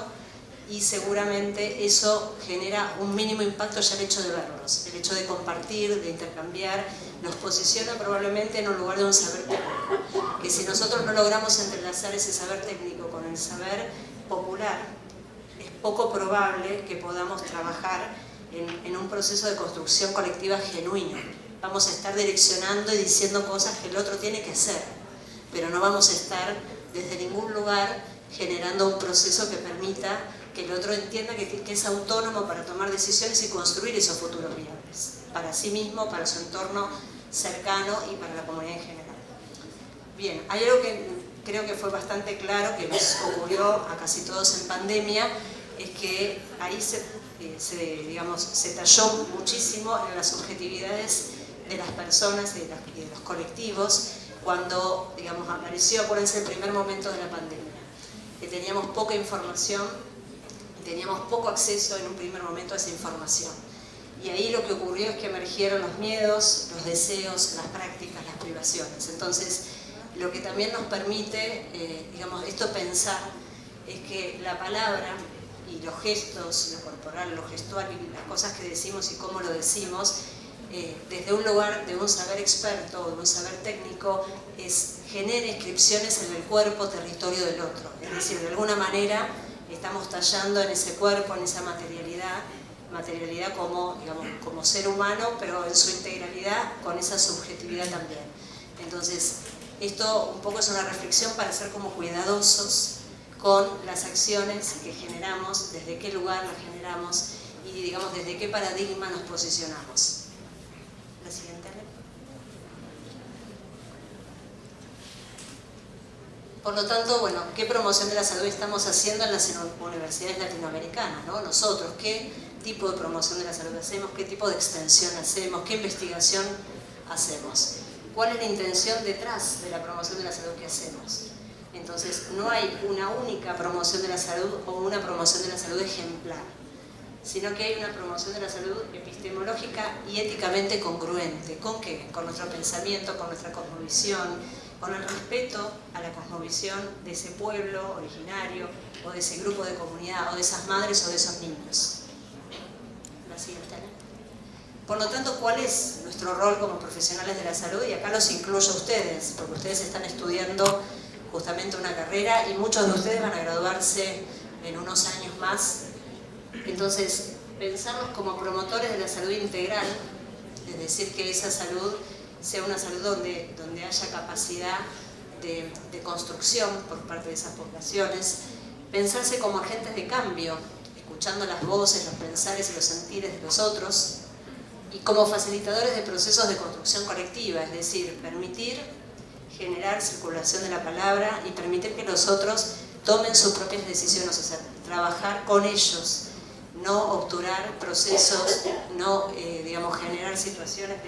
y seguramente eso genera un mínimo impacto ya el hecho de verlos, el hecho de compartir, de intercambiar, nos posiciona probablemente en un lugar de un saber técnico, que si nosotros no logramos entrelazar ese saber técnico con el saber popular, es poco probable que podamos trabajar en un proceso de construcción colectiva genuino. Vamos a estar direccionando y diciendo cosas que el otro tiene que hacer, pero no vamos a estar desde ningún lugar generando un proceso que permita que el otro entienda que es autónomo para tomar decisiones y construir esos futuros viables, para sí mismo, para su entorno cercano y para la comunidad en general. Bien, hay algo que creo que fue bastante claro, que nos ocurrió a casi todos en pandemia, es que ahí se talló muchísimo en las subjetividades de las personas y de los colectivos cuando, digamos, apareció, acuérdense, el primer momento de la pandemia, que teníamos poca información, teníamos poco acceso en un primer momento a esa información. Y ahí lo que ocurrió es que emergieron los miedos, los deseos, las prácticas, las privaciones. Entonces, lo que también nos permite, digamos, esto pensar, es que la palabra y los gestos, lo corporal, lo gestual y las cosas que decimos y cómo lo decimos, desde un lugar de un saber experto o de un saber técnico, genera inscripciones en el cuerpo, territorio del otro. Es decir, de alguna manera estamos tallando en ese cuerpo, en esa materialidad como, digamos, como ser humano, pero en su integralidad con esa subjetividad también. Entonces, esto un poco es una reflexión para ser como cuidadosos con las acciones que generamos, desde qué lugar las generamos y, digamos, desde qué paradigma nos posicionamos. La siguiente. Por lo tanto, bueno, ¿qué promoción de la salud estamos haciendo en las universidades latinoamericanas, ¿no? Nosotros, ¿qué tipo de promoción de la salud hacemos? ¿Qué tipo de extensión hacemos? ¿Qué investigación hacemos? ¿Cuál es la intención detrás de la promoción de la salud que hacemos? Entonces, no hay una única promoción de la salud o una promoción de la salud ejemplar, sino que hay una promoción de la salud epistemológica y éticamente congruente. ¿Con qué? Con nuestro pensamiento, con nuestra cosmovisión, con el respeto a la cosmovisión de ese pueblo originario o de ese grupo de comunidad o de esas madres o de esos niños. La siguiente. Por lo tanto, ¿cuál es nuestro rol como profesionales de la salud? Y acá los incluyo a ustedes, porque ustedes están estudiando justamente una carrera y muchos de ustedes van a graduarse en unos años más. Entonces, pensarnos como promotores de la salud integral, es decir, que esa salud sea una salud donde haya capacidad de construcción por parte de esas poblaciones, pensarse como agentes de cambio, escuchando las voces, los pensares y los sentires de los otros, y como facilitadores de procesos de construcción colectiva, es decir, permitir generar circulación de la palabra y permitir que los otros tomen sus propias decisiones, o sea, trabajar con ellos, no obturar procesos, no, digamos, generar situaciones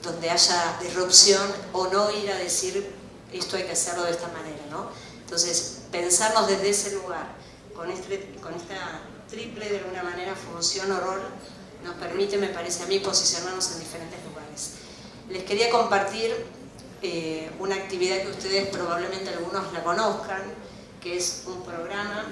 donde haya disrupción o no ir a decir esto hay que hacerlo de esta manera, ¿no? Entonces, pensarnos desde ese lugar, con esta triple, de alguna manera, función o rol, nos permite, me parece a mí, posicionarnos en diferentes lugares. Les quería compartir una actividad que ustedes probablemente algunos la conozcan, que es un programa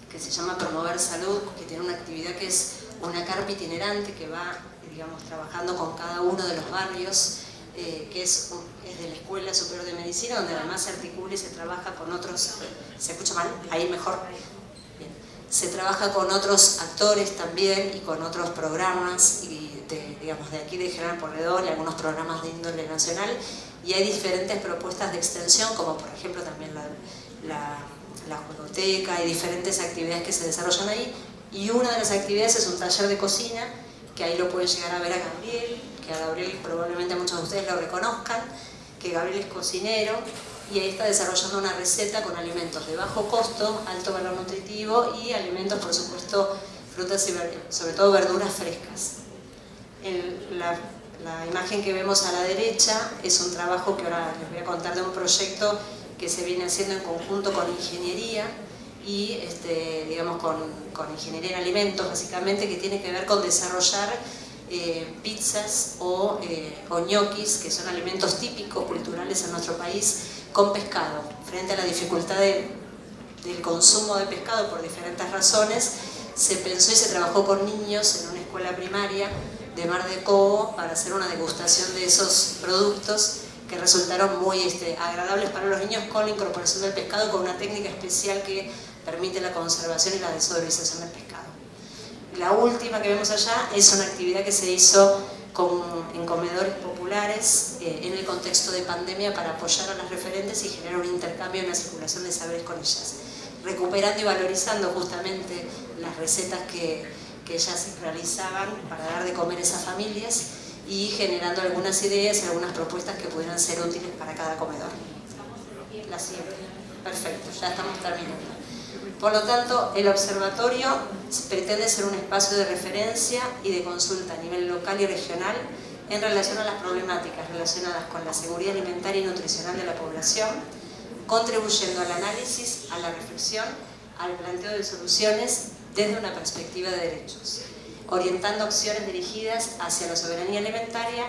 que se llama Promover Salud, que tiene una actividad que es una carpa itinerante que va, digamos, trabajando con cada uno de los barrios, que es de la Escuela Superior de Medicina, donde además se articula y se trabaja con otros. ¿Se escucha mal? Ahí mejor. Bien. Se trabaja con otros actores también y con otros programas digamos, de aquí de General Pueyrredón y algunos programas de índole nacional, y hay diferentes propuestas de extensión, como por ejemplo también la juegoteca y diferentes actividades que se desarrollan ahí, y una de las actividades es un taller de cocina, que ahí lo pueden llegar a ver a Gabriel, que a Gabriel probablemente muchos de ustedes lo reconozcan, que Gabriel es cocinero, y ahí está desarrollando una receta con alimentos de bajo costo, alto valor nutritivo y alimentos, por supuesto, frutas y sobre todo verduras frescas. La imagen que vemos a la derecha es un trabajo que ahora les voy a contar de un proyecto que se viene haciendo en conjunto con ingeniería y digamos con ingeniería en alimentos, básicamente, que tiene que ver con desarrollar pizzas o ñoquis, que son alimentos típicos culturales en nuestro país, con pescado. Frente a la dificultad del consumo de pescado por diferentes razones, se pensó y se trabajó con niños en una escuela primaria de Mar del Cobo para hacer una degustación de esos productos que resultaron muy agradables para los niños, con la incorporación del pescado, con una técnica especial que permite la conservación y la desodorización del pescado. La última que vemos allá es una actividad que se hizo en comedores populares en el contexto de pandemia para apoyar a las referentes y generar un intercambio y una circulación de saberes con ellas, recuperando y valorizando justamente las recetas que ellas realizaban para dar de comer a esas familias y generando algunas ideas y algunas propuestas que pudieran ser útiles para cada comedor. La siguiente. Perfecto, ya estamos terminando. Por lo tanto, el observatorio pretende ser un espacio de referencia y de consulta a nivel local y regional en relación a las problemáticas relacionadas con la seguridad alimentaria y nutricional de la población, contribuyendo al análisis, a la reflexión, al planteo de soluciones desde una perspectiva de derechos, orientando acciones dirigidas hacia la soberanía alimentaria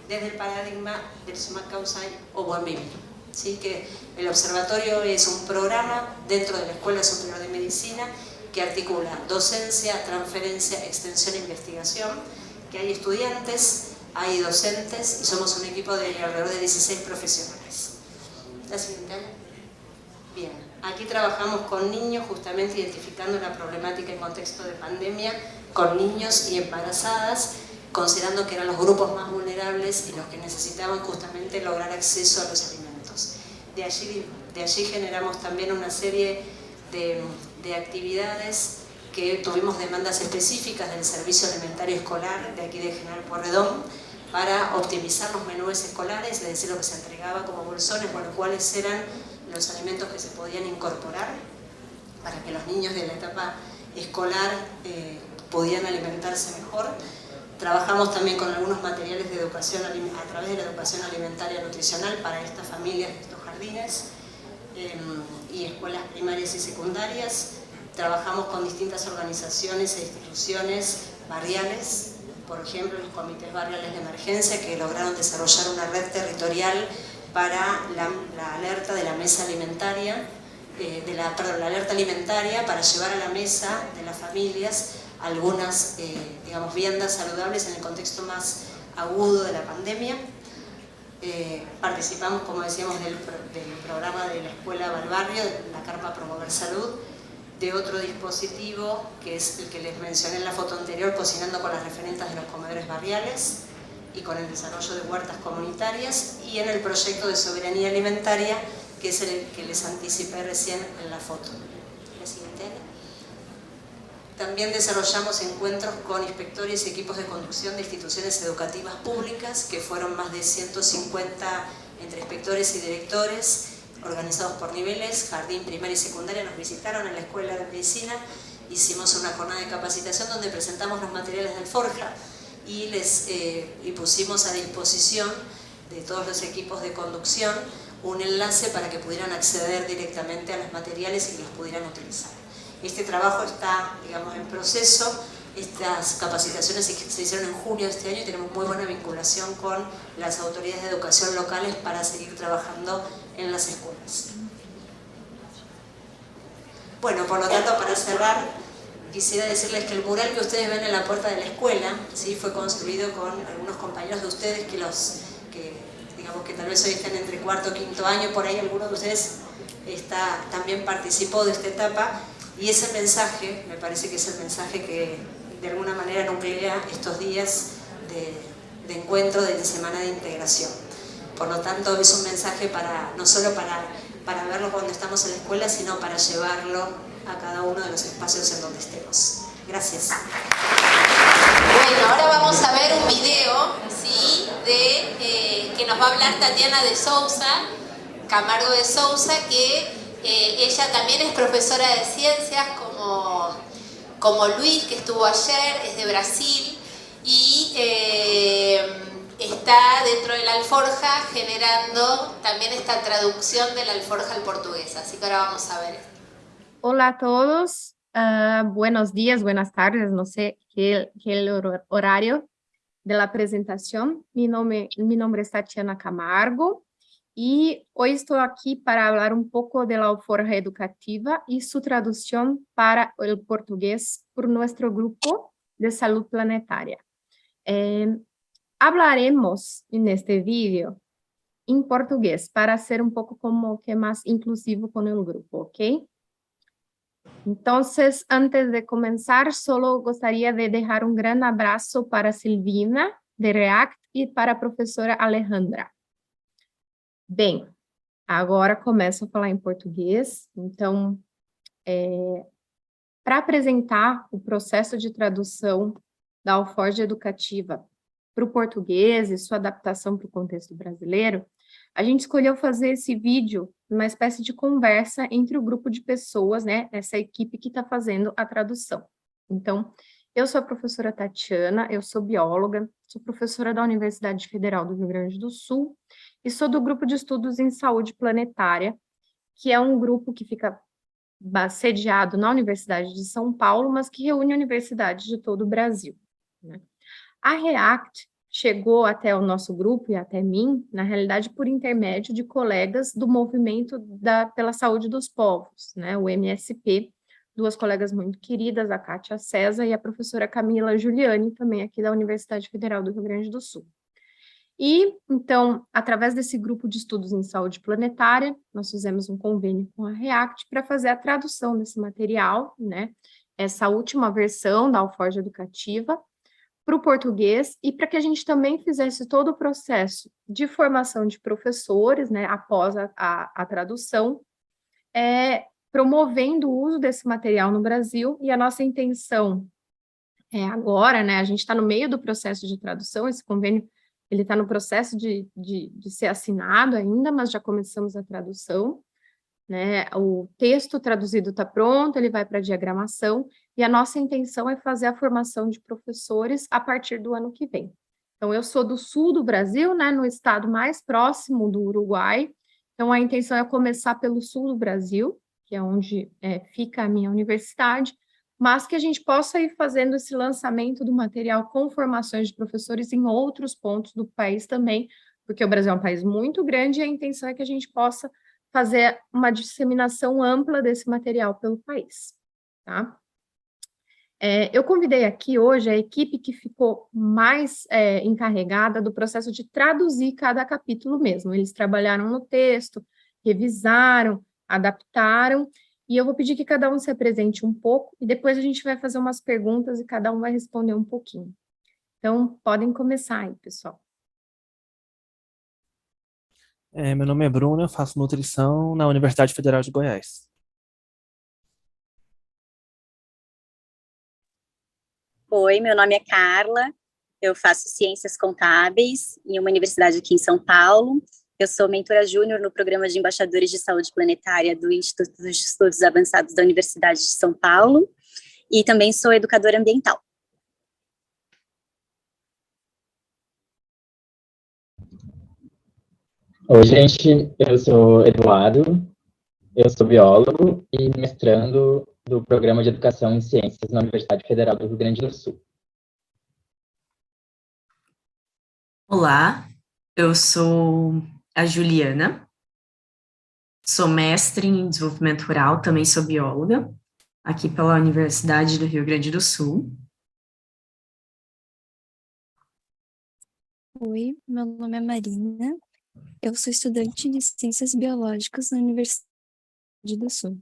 desde el paradigma del summa causa o buen vivir. ¿Sí? Que el observatorio es un programa dentro de la Escuela Superior de Medicina que articula docencia, transferencia, extensión e investigación, que hay estudiantes, hay docentes y somos un equipo de alrededor de 16 profesionales. La siguiente. Bien, aquí trabajamos con niños, justamente identificando la problemática en contexto de pandemia, con niños y embarazadas, considerando que eran los grupos más vulnerables y los que necesitaban justamente lograr acceso a los alimentos. De allí generamos también una serie de actividades que tuvimos demandas específicas del Servicio Alimentario Escolar de aquí de General Pueyrredón para optimizar los menúes escolares, es decir, lo que se entregaba como bolsones, bueno, cuáles eran los alimentos que se podían incorporar para que los niños de la etapa escolar pudieran alimentarse mejor. Trabajamos también con algunos materiales de educación a través de la educación alimentaria nutricional para estas familias de estos jardines y escuelas primarias y secundarias. Trabajamos con distintas organizaciones e instituciones barriales, por ejemplo los comités barriales de emergencia, que lograron desarrollar una red territorial para la alerta de la mesa alimentaria, la alerta alimentaria para llevar a la mesa de las familias algunas digamos, viandas saludables en el contexto más agudo de la pandemia. Participamos, como decíamos, del programa de la Escuela Valbarrio, la Carpa Promover Salud, de otro dispositivo que es el que les mencioné en la foto anterior, Cocinando con las referentas de los comedores barriales, y con el desarrollo de huertas comunitarias, y en el proyecto de soberanía alimentaria, que es el que les anticipé recién en la foto. La siguiente. También desarrollamos encuentros con inspectores y equipos de conducción de instituciones educativas públicas, que fueron más de 150 entre inspectores y directores, organizados por niveles, jardín, primaria y secundaria. Nos visitaron en la Escuela de Medicina, hicimos una jornada de capacitación donde presentamos los materiales del Forja y pusimos a disposición de todos los equipos de conducción un enlace para que pudieran acceder directamente a los materiales y los pudieran utilizar. Este trabajo está, digamos, en proceso. Estas capacitaciones se hicieron en junio de este año y tenemos muy buena vinculación con las autoridades de educación locales para seguir trabajando en las escuelas. Bueno, por lo tanto, para cerrar, quisiera decirles que el mural que ustedes ven en la puerta de la escuela, ¿sí?, fue construido con algunos compañeros de ustedes digamos que tal vez hoy estén entre cuarto o quinto año, por ahí alguno de ustedes también participó de esta etapa, Y ese mensaje, me parece que es el mensaje que de alguna manera nuclea estos días de encuentro de la Semana de Integración. Por lo tanto, es un mensaje no solo para verlo cuando estamos en la escuela, sino para llevarlo a cada uno de los espacios en donde estemos. Gracias. Bueno, ahora vamos a ver un video, ¿sí? Que nos va a hablar Tatiana de Souza, Camargo de Souza, que ella también es profesora de ciencias como Luis, que estuvo ayer, es de Brasil y está dentro de la alforja generando también esta traducción de la alforja al portugués. Así que ahora vamos a ver esto. Hola a todos, buenos días, buenas tardes, no sé qué el horario de la presentación. Mi nombre es Tatiana Camargo y hoy estoy aquí para hablar un poco de la alforja educativa y su traducción para el portugués por nuestro grupo de salud planetaria. Hablaremos en este vídeo en portugués para ser un poco como que más inclusivo con el grupo, ¿ok? Entonces, antes de comenzar, solo gostaria de dejar um grande abraço para Silvina, de React, e para a professora Alejandra. Bem, agora começo a falar em português. Então, para apresentar o processo de tradução da Alforja Educativa para o português e sua adaptação para o contexto brasileiro, a gente escolheu fazer esse vídeo uma espécie de conversa entre o grupo de pessoas, né, essa equipe que está fazendo a tradução. Então, eu sou a professora Tatiana, eu sou bióloga, sou professora da Universidade Federal do Rio Grande do Sul e sou do grupo de estudos em saúde planetária, que é um grupo que fica sediado na Universidade de São Paulo, mas que reúne universidades de todo o Brasil, né? A REACT chegou até o nosso grupo e até mim, na realidade, por intermédio de colegas do movimento pela saúde dos povos, né, o MSP, duas colegas muito queridas, a Kátia César e a professora Camila Giuliani, também aqui da Universidade Federal do Rio Grande do Sul. E, então, através desse grupo de estudos em saúde planetária, nós fizemos um convênio com a REACT para fazer a tradução desse material, né, essa última versão da Alforja Educativa, para o português e para que a gente também fizesse todo o processo de formação de professores, né, após a tradução, promovendo o uso desse material no Brasil, e a nossa intenção agora, né, a gente está no meio do processo de tradução, esse convênio ele está no processo de ser assinado ainda, mas já começamos a tradução, né, o texto traduzido está pronto, ele vai para a diagramação, e a nossa intenção é fazer a formação de professores a partir do ano que vem. Então, eu sou do sul do Brasil, né, no estado mais próximo do Uruguai, então a intenção é começar pelo sul do Brasil, que é onde fica a minha universidade, mas que a gente possa ir fazendo esse lançamento do material com formações de professores em outros pontos do país também, porque o Brasil é um país muito grande e a intenção é que a gente possa fazer uma disseminação ampla desse material pelo país, tá? Eu convidei aqui hoje a equipe que ficou mais encarregada do processo de traduzir cada capítulo mesmo. Eles trabalharam no texto, revisaram, adaptaram, e eu vou pedir que cada um se apresente um pouco, e depois a gente vai fazer umas perguntas e cada um vai responder um pouquinho. Então, podem começar aí, pessoal. Meu nome é Bruno, eu faço nutrição na Universidade Federal de Goiás. Oi, meu nome é Carla, eu faço Ciências Contábeis em uma universidade aqui em São Paulo. Eu sou mentora júnior no programa de embaixadores de saúde planetária do Instituto dos Estudos Avançados da Universidade de São Paulo e também sou educadora ambiental. Oi, gente, eu sou Eduardo, eu sou biólogo e mestrando do Programa de Educação em Ciências na Universidade Federal do Rio Grande do Sul. Olá, eu sou a Juliana, sou mestre em desenvolvimento rural, também sou bióloga, aqui pela Universidade do Rio Grande do Sul. Oi, meu nome é Marina, eu sou estudante de Ciências Biológicas na Universidade do Sul.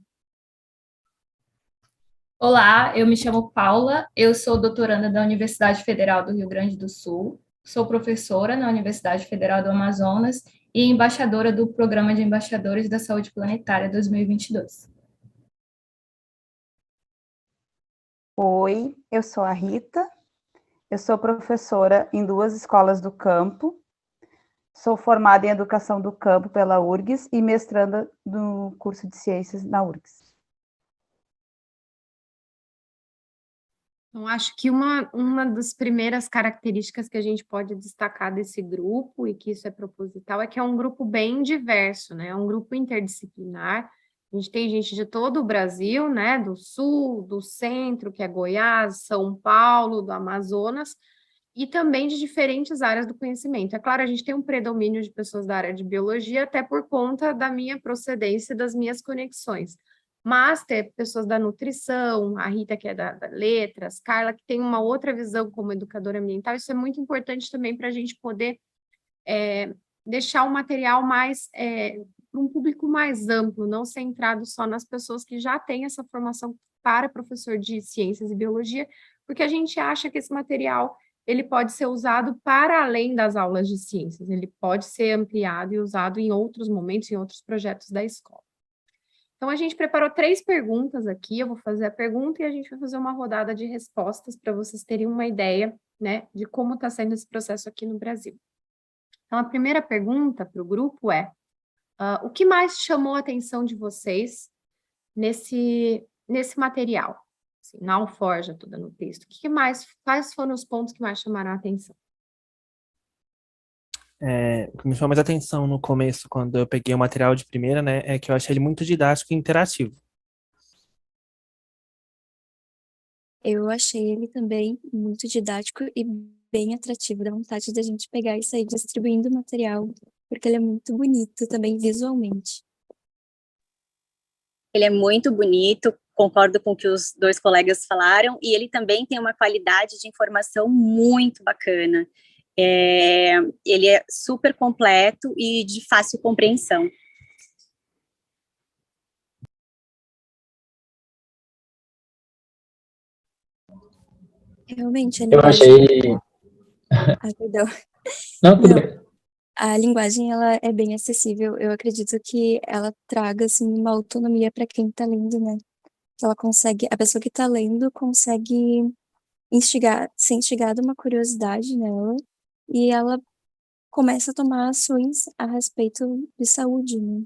Olá, eu me chamo Paula, eu sou doutoranda da Universidade Federal do Rio Grande do Sul, sou professora na Universidade Federal do Amazonas e embaixadora do Programa de Embaixadores da Saúde Planetária 2022. Oi, eu sou a Rita, eu sou professora em 2 escolas do campo, sou formada em Educação do Campo pela URGS e mestranda no curso de Ciências na URGS. Então, acho que uma das primeiras características que a gente pode destacar desse grupo, e que isso é proposital, é que é um grupo bem diverso, né? É um grupo interdisciplinar. A gente tem gente de todo o Brasil, né? Do Sul, do Centro, que é Goiás, São Paulo, do Amazonas, e também de diferentes áreas do conhecimento. É claro, a gente tem um predomínio de pessoas da área de biologia, até por conta da minha procedência e das minhas conexões. Mas ter pessoas da nutrição, a Rita, que é da letras, Carla, que tem uma outra visão como educadora ambiental, isso é muito importante também para a gente poder deixar o material mais para um público mais amplo, não centrado só nas pessoas que já têm essa formação para professor de ciências e biologia, porque a gente acha que esse material ele pode ser usado para além das aulas de ciências, ele pode ser ampliado e usado em outros momentos, em outros projetos da escola. Então, a gente preparou 3 perguntas aqui, eu vou fazer a pergunta e a gente vai fazer uma rodada de respostas para vocês terem uma ideia, né, de como está sendo esse processo aqui no Brasil. Então, a primeira pergunta para o grupo é, o que mais chamou a atenção de vocês nesse material? Assim, na alforja toda no texto, quais foram os pontos que mais chamaram a atenção? O que me chamou mais atenção no começo, quando eu peguei o material de primeira, né, é que eu achei ele muito didático e interativo. Eu achei ele também muito didático e bem atrativo, dá vontade da gente pegar e sair distribuindo o material, porque ele é muito bonito também visualmente. Ele é muito bonito, concordo com o que os 2 colegas falaram, e ele também tem uma qualidade de informação muito bacana. Ele é super completo e de fácil compreensão. Realmente, a Eu linguagem... achei... perdão. Não, tudo Não, bem. a linguagem, ela é bem acessível. Eu acredito que ela traga, assim, uma autonomia para quem está lendo, né? Que ela consegue... A pessoa que está lendo consegue ser instigada uma curiosidade nela e ela começa a tomar ações a respeito de saúde, né?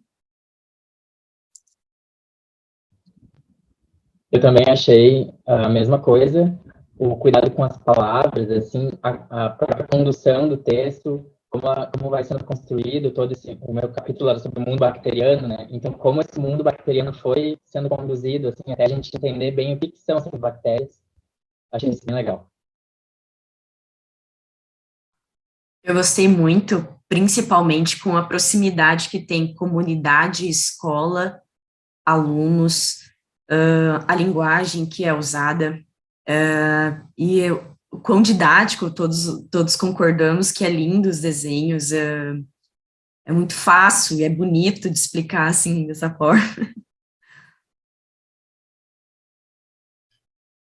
Eu também achei a mesma coisa, o cuidado com as palavras, assim, a própria condução do texto, como vai sendo construído todo o meu capítulo era sobre o mundo bacteriano, né? Então, como esse mundo bacteriano foi sendo conduzido, assim, até a gente entender bem o que são essas bactérias. Achei isso bem legal. Eu gostei muito, principalmente com a proximidade que tem comunidade, escola, alunos, a linguagem que é usada, o quão didático, todos concordamos que é lindo os desenhos, é muito fácil e é bonito de explicar assim, dessa forma.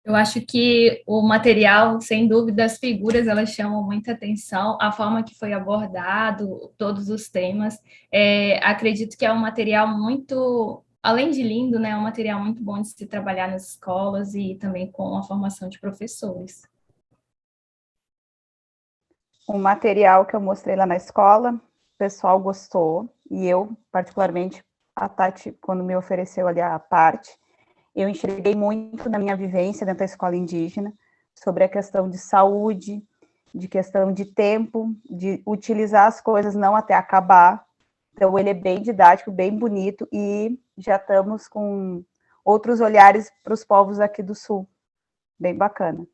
Eu acho que o material, sem dúvida, as figuras, elas chamam muita atenção, a forma que foi abordado, todos os temas. Acredito que é um material muito, além de lindo, né, é um material muito bom de se trabalhar nas escolas e também com a formação de professores. O material que eu mostrei lá na escola, o pessoal gostou, e eu, particularmente, a Tati, quando me ofereceu ali a parte, eu enxerguei muito na minha vivência dentro da escola indígena, sobre a questão de saúde, de questão de tempo, de utilizar as coisas não até acabar. Então, ele é bem didático, bem bonito, e já estamos com outros olhares para os povos aqui do Sul. Bem bacana.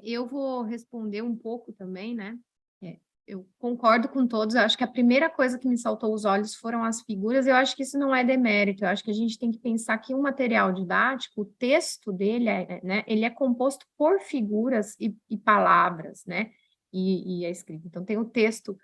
Eu vou responder um pouco também, né? Eu concordo com todos, eu acho que a primeira coisa que me saltou aos olhos foram as figuras, eu acho que isso não é demérito, eu acho que a gente tem que pensar que um material didático, o texto dele, né, ele é composto por figuras e palavras, né, e a escrita. Então, tem o texto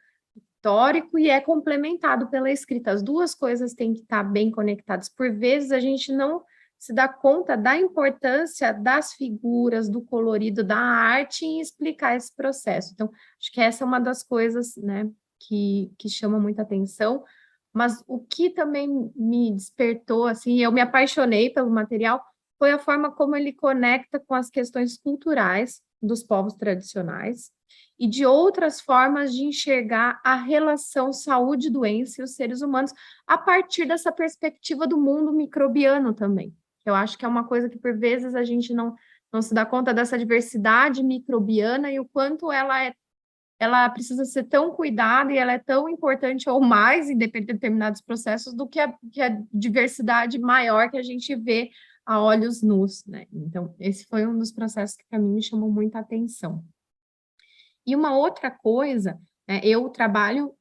pictórico e é complementado pela escrita. As duas coisas têm que estar bem conectadas. Por vezes, a gente não se dá conta da importância das figuras, do colorido, da arte em explicar esse processo. Então, acho que essa é uma das coisas, né, que chama muita atenção. Mas o que também me despertou, assim, eu me apaixonei pelo material, foi a forma como ele conecta com as questões culturais dos povos tradicionais e de outras formas de enxergar a relação saúde-doença e os seres humanos a partir dessa perspectiva do mundo microbiano também. Eu acho que é uma coisa que, por vezes, a gente não se dá conta dessa diversidade microbiana e o quanto ela precisa ser tão cuidada e ela é tão importante ou mais em determinados processos do que a diversidade maior que a gente vê a olhos nus, né? Então, esse foi um dos processos que, para mim, me chamou muita atenção. E uma outra coisa, né, eu trabalho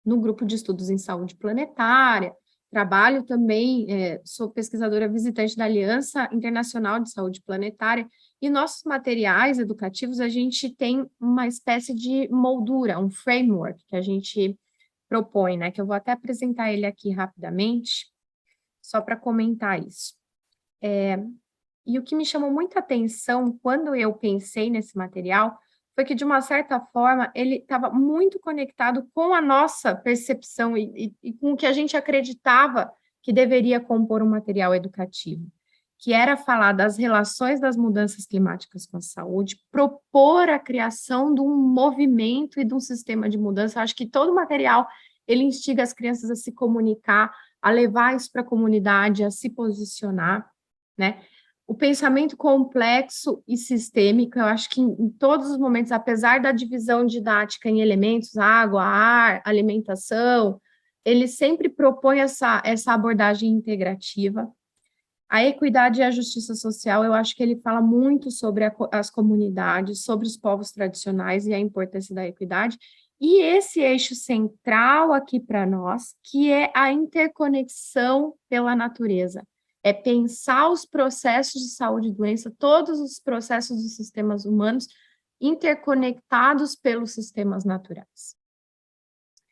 no grupo de estudos em saúde planetária, trabalho também, sou pesquisadora visitante da Aliança Internacional de Saúde Planetária, e nossos materiais educativos, a gente tem uma espécie de moldura, um framework que a gente propõe, né, que eu vou até apresentar ele aqui rapidamente, só para comentar isso. E o que me chamou muita atenção quando eu pensei nesse material foi que, de uma certa forma, ele estava muito conectado com a nossa percepção e com o que a gente acreditava que deveria compor um material educativo, que era falar das relações das mudanças climáticas com a saúde, propor a criação de um movimento e de um sistema de mudança. Eu acho que todo material, ele instiga as crianças a se comunicar, a levar isso para a comunidade, a se posicionar, né? O pensamento complexo e sistêmico, eu acho que em todos os momentos, apesar da divisão didática em elementos, água, ar, alimentação, ele sempre propõe essa abordagem integrativa. A equidade e a justiça social, eu acho que ele fala muito sobre as comunidades, sobre os povos tradicionais e a importância da equidade, e esse eixo central aqui para nós, que é a interconexão pela natureza. É pensar os processos de saúde e doença, todos os processos dos sistemas humanos, interconectados pelos sistemas naturais.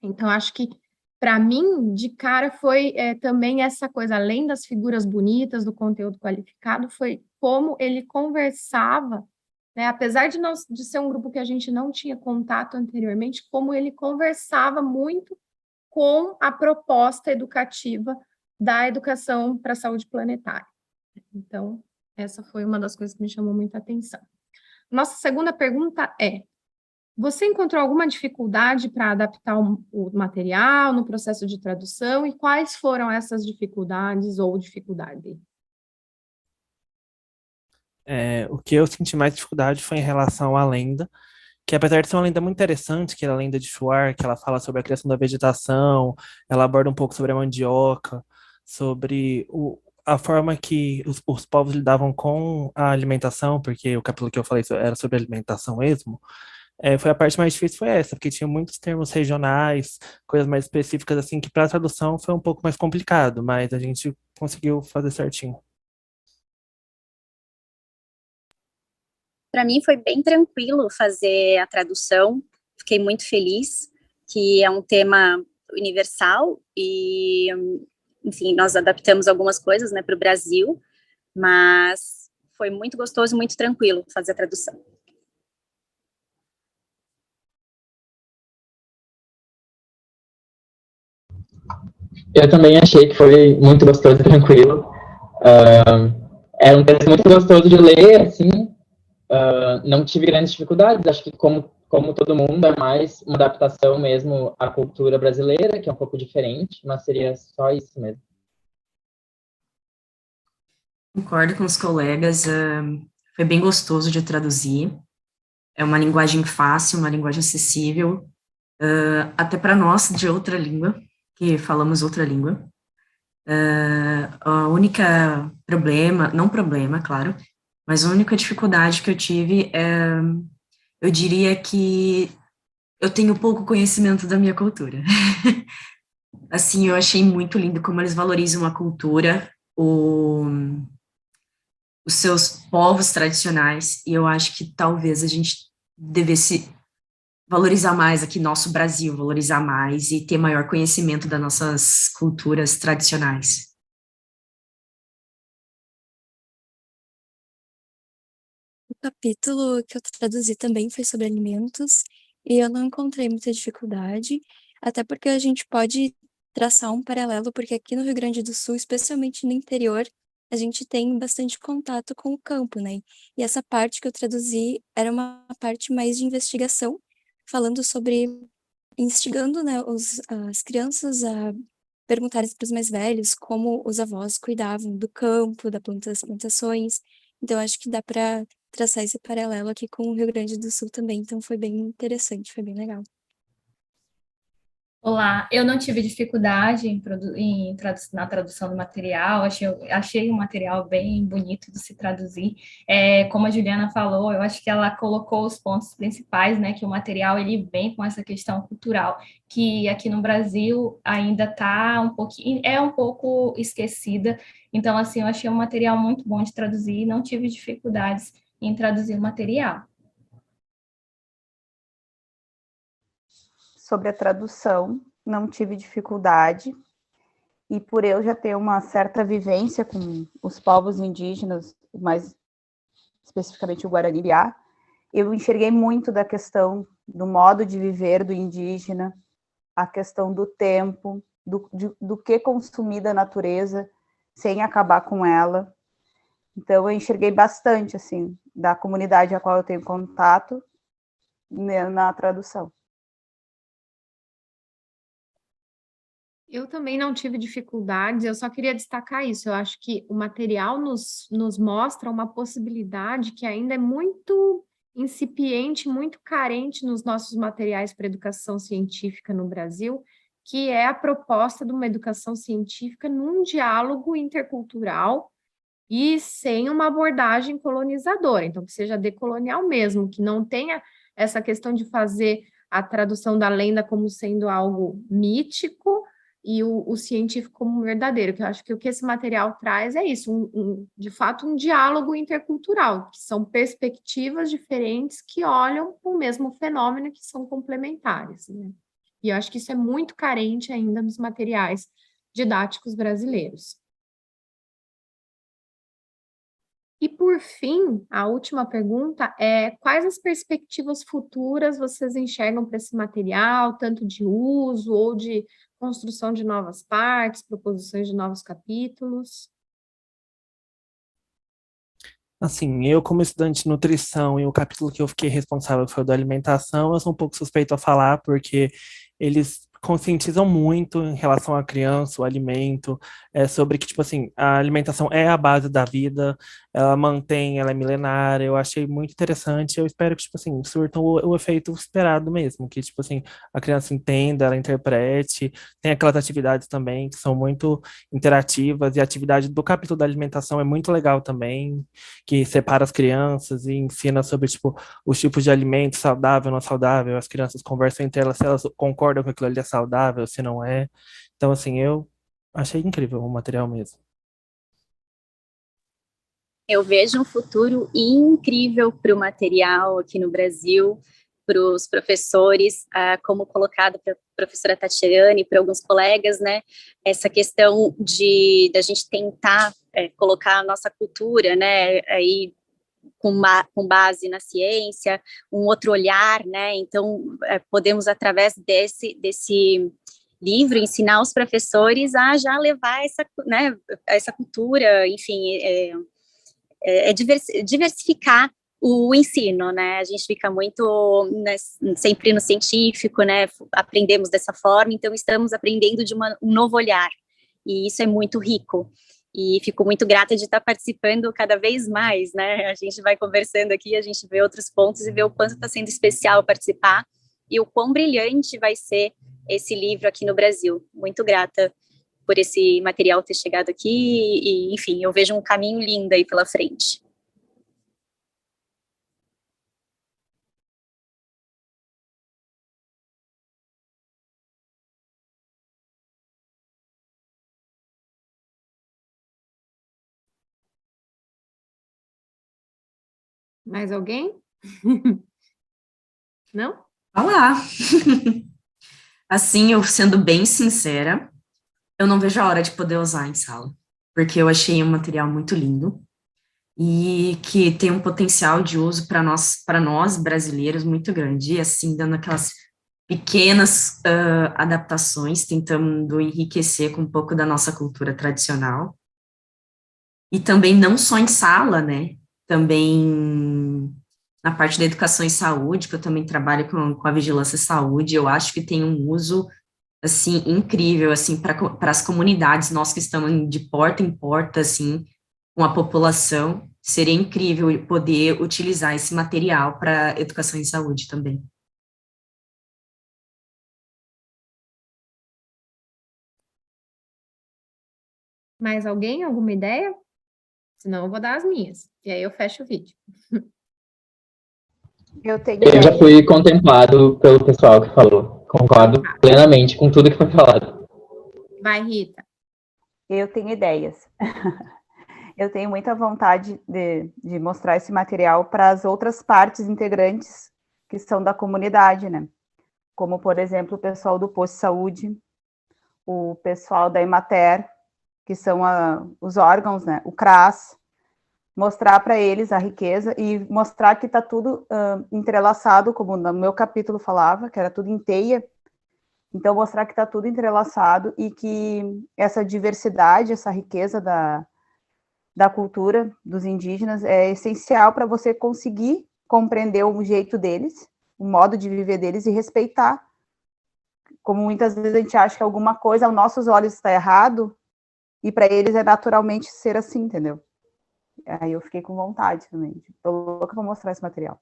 Então, acho que, para mim, de cara, foi também essa coisa, além das figuras bonitas, do conteúdo qualificado, foi como ele conversava, né, apesar de ser um grupo que a gente não tinha contato anteriormente, como ele conversava muito com a proposta educativa da educação para a saúde planetária. Então, essa foi uma das coisas que me chamou muita atenção. Nossa segunda pergunta é: você encontrou alguma dificuldade para adaptar o material no processo de tradução e quais foram essas dificuldades ou dificuldade? O que eu senti mais dificuldade foi em relação à lenda, que apesar de ser uma lenda muito interessante, que é a lenda de Shuar, que ela fala sobre a criação da vegetação, ela aborda um pouco sobre a mandioca, sobre a forma que os povos lidavam com a alimentação, porque o capítulo que eu falei era sobre alimentação mesmo, foi a parte mais difícil, foi essa, porque tinha muitos termos regionais, coisas mais específicas, assim, que para a tradução foi um pouco mais complicado, mas a gente conseguiu fazer certinho. Para mim foi bem tranquilo fazer a tradução, fiquei muito feliz, que é um tema universal e, enfim, nós adaptamos algumas coisas, né, para o Brasil, mas foi muito gostoso, muito tranquilo fazer a tradução. Eu também achei que foi muito gostoso e tranquilo. Era um texto muito gostoso de ler, assim, não tive grandes dificuldades, acho que como todo mundo, é mais uma adaptação mesmo à cultura brasileira, que é um pouco diferente, mas seria só isso mesmo. Concordo com os colegas, foi bem gostoso de traduzir, é uma linguagem fácil, uma linguagem acessível, até para nós de outra língua, que falamos outra língua. A única problema, não problema, claro, mas a única dificuldade que eu tive eu diria que eu tenho pouco conhecimento da minha cultura. Assim, eu achei muito lindo como eles valorizam a cultura, os seus povos tradicionais, e eu acho que talvez a gente devesse valorizar mais aqui nosso Brasil, valorizar mais e ter maior conhecimento das nossas culturas tradicionais. O capítulo que eu traduzi também foi sobre alimentos, e eu não encontrei muita dificuldade, até porque a gente pode traçar um paralelo, porque aqui no Rio Grande do Sul, especialmente no interior, a gente tem bastante contato com o campo, né? E essa parte que eu traduzi era uma parte mais de investigação, falando sobre instigando, né, as crianças a perguntarem para os mais velhos como os avós cuidavam do campo, das plantações. Então, acho que dá para traçar esse paralelo aqui com o Rio Grande do Sul também. Então, foi bem interessante, foi bem legal. Olá, eu não tive dificuldade na tradução do material, achei o material bem bonito de se traduzir. Como a Juliana falou, eu acho que ela colocou os pontos principais, né, que o material ele vem com essa questão cultural, que aqui no Brasil ainda está um pouco esquecida. Então, assim, eu achei um material muito bom de traduzir e não tive dificuldades em traduzir o material. Sobre a tradução, não tive dificuldade, e por eu já ter uma certa vivência com os povos indígenas, mais especificamente o Guarani-Biá, eu enxerguei muito da questão do modo de viver do indígena, a questão do tempo, do que consumir da natureza sem acabar com ela. Então, eu enxerguei bastante, assim, da comunidade a qual eu tenho contato na tradução. Eu também não tive dificuldades, eu só queria destacar isso. Eu acho que o material nos mostra uma possibilidade que ainda é muito incipiente, muito carente nos nossos materiais para educação científica no Brasil, que é a proposta de uma educação científica num diálogo intercultural e sem uma abordagem colonizadora, então que seja decolonial mesmo, que não tenha essa questão de fazer a tradução da lenda como sendo algo mítico e o científico como verdadeiro, que eu acho que o que esse material traz é isso, de fato, um diálogo intercultural, que são perspectivas diferentes que olham para o mesmo fenômeno e que são complementares, né? E eu acho que isso é muito carente ainda nos materiais didáticos brasileiros. E por fim, a última pergunta é: quais as perspectivas futuras vocês enxergam para esse material, tanto de uso ou de construção de novas partes, proposições de novos capítulos? Assim, eu como estudante de nutrição e o capítulo que eu fiquei responsável foi o da alimentação, eu sou um pouco suspeito a falar porque eles conscientizam muito em relação à criança, o alimento, sobre que, tipo assim, a alimentação é a base da vida, ela mantém, ela é milenária, eu achei muito interessante, eu espero que, tipo assim, surta o efeito esperado mesmo, que, tipo assim, a criança entenda, ela interprete, tem aquelas atividades também que são muito interativas, e a atividade do capítulo da alimentação é muito legal também, que separa as crianças e ensina sobre, tipo, os tipos de alimento saudável, não saudável, as crianças conversam entre elas se elas concordam com aquilo ali é saudável, se não é. Então, assim, eu achei incrível o material mesmo. Eu vejo um futuro incrível para o material aqui no Brasil, para os professores, como colocado pela professora Tatiane e para alguns colegas, né? Essa questão da gente tentar colocar a nossa cultura, né? Aí com base na ciência, um outro olhar, né? Então, podemos, através desse livro, ensinar os professores a já levar né, essa cultura, enfim, diversificar o ensino, né? A gente fica muito, né, sempre no científico, né? Aprendemos dessa forma, então estamos aprendendo de um novo olhar, e isso é muito rico. E fico muito grata de estar participando cada vez mais, né? A gente vai conversando aqui, a gente vê outros pontos e vê o quanto está sendo especial participar e o quão brilhante vai ser esse livro aqui no Brasil. Muito grata por esse material ter chegado aqui e, enfim, eu vejo um caminho lindo aí pela frente. Mais alguém? Não? Olá! Assim, eu sendo bem sincera, eu não vejo a hora de poder usar em sala, porque eu achei um material muito lindo e que tem um potencial de uso para nós brasileiros muito grande, e assim, dando aquelas pequenas adaptações, tentando enriquecer com um pouco da nossa cultura tradicional. E também não só em sala, né? Também na parte da educação e saúde, que eu também trabalho com a vigilância e saúde, eu acho que tem um uso, assim, incrível, assim, para as comunidades, nós que estamos de porta em porta, assim, com a população, seria incrível poder utilizar esse material para educação e saúde também. Mais alguém? Alguma ideia? Senão eu vou dar as minhas. E aí eu fecho o vídeo. Eu tenho Eu já ideia. fui contemplado pelo pessoal que falou. Concordo plenamente com tudo que foi falado. Vai, Rita. Eu tenho ideias. Eu tenho muita vontade de mostrar esse material para as outras partes integrantes que são da comunidade, né? Como, por exemplo, o pessoal do posto de saúde, o pessoal da Emater, que são os órgãos, né? O CRAS, mostrar para eles a riqueza e mostrar que está tudo entrelaçado, como no meu capítulo falava, que era tudo em teia. Então, mostrar que está tudo entrelaçado e que essa diversidade, essa riqueza da cultura dos indígenas é essencial para você conseguir compreender o jeito deles, o modo de viver deles e respeitar. Como muitas vezes a gente acha que alguma coisa aos nossos olhos está errado, e para eles é naturalmente ser assim, entendeu? Aí eu fiquei com vontade também. Tô louca para mostrar esse material.